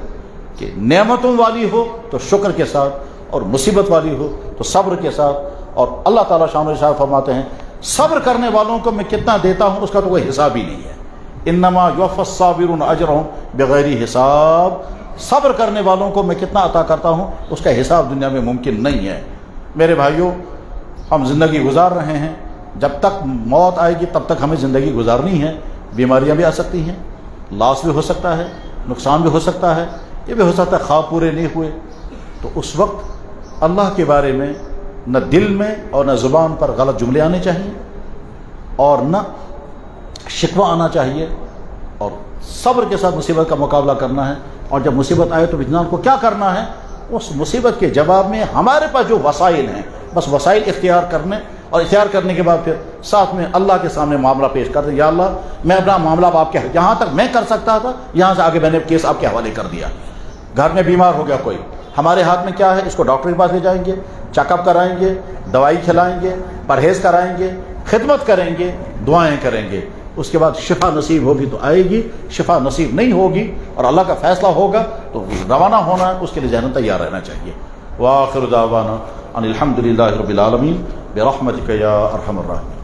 کہ نعمتوں والی ہو تو شکر کے ساتھ، اور مصیبت والی ہو تو صبر کے ساتھ. اور اللہ تعالیٰ شان و فرماتے ہیں صبر کرنے والوں کو میں کتنا دیتا ہوں اس کا تو کوئی حساب ہی نہیں ہے. انما یوفی الصابرون اجرهم بغیر حساب. صبر کرنے والوں کو میں کتنا عطا کرتا ہوں اس کا حساب دنیا میں ممکن نہیں ہے. میرے بھائیوں، ہم زندگی گزار رہے ہیں، جب تک موت آئے گی تب تک ہمیں زندگی گزارنی ہے. بیماریاں بھی آ سکتی ہیں، لاس بھی ہو سکتا ہے، نقصان بھی ہو سکتا ہے، یہ بھی ہو سکتا ہے خواب پورے نہیں ہوئے. تو اس وقت اللہ کے بارے میں نہ دل میں اور نہ زبان پر غلط جملے آنے چاہیے، اور نہ شکوہ آنا چاہیے، اور صبر کے ساتھ مصیبت کا مقابلہ کرنا ہے. اور جب مصیبت آئے تو انسان کو کیا کرنا ہے، اس مصیبت کے جواب میں ہمارے پاس جو وسائل ہیں بس وسائل اختیار کرنے، اور اختیار کرنے کے بعد پھر ساتھ میں اللہ کے سامنے معاملہ پیش کر دیں. یا اللہ میں اپنا معاملہ آپ کے جہاں تک میں کر سکتا تھا یہاں سے آگے میں نے کیس آپ کے حوالے کر دیا. گھر میں بیمار ہو گیا کوئی، ہمارے ہاتھ میں کیا ہے، اس کو ڈاکٹر کے پاس لے جائیں گے، چیک اپ کرائیں گے، دوائی کھلائیں گے، پرہیز کرائیں گے، خدمت کریں گے، دعائیں کریں گے. اس کے بعد شفا نصیب ہوگی تو آئے گی، شفا نصیب نہیں ہوگی اور اللہ کا فیصلہ ہوگا تو روانہ ہونا ہے، اس کے لیے ذہن تیار رہنا چاہیے. وآخر دعوانا ان الحمد للہ رب العالمین برحمتک یا ارحم الراحمین.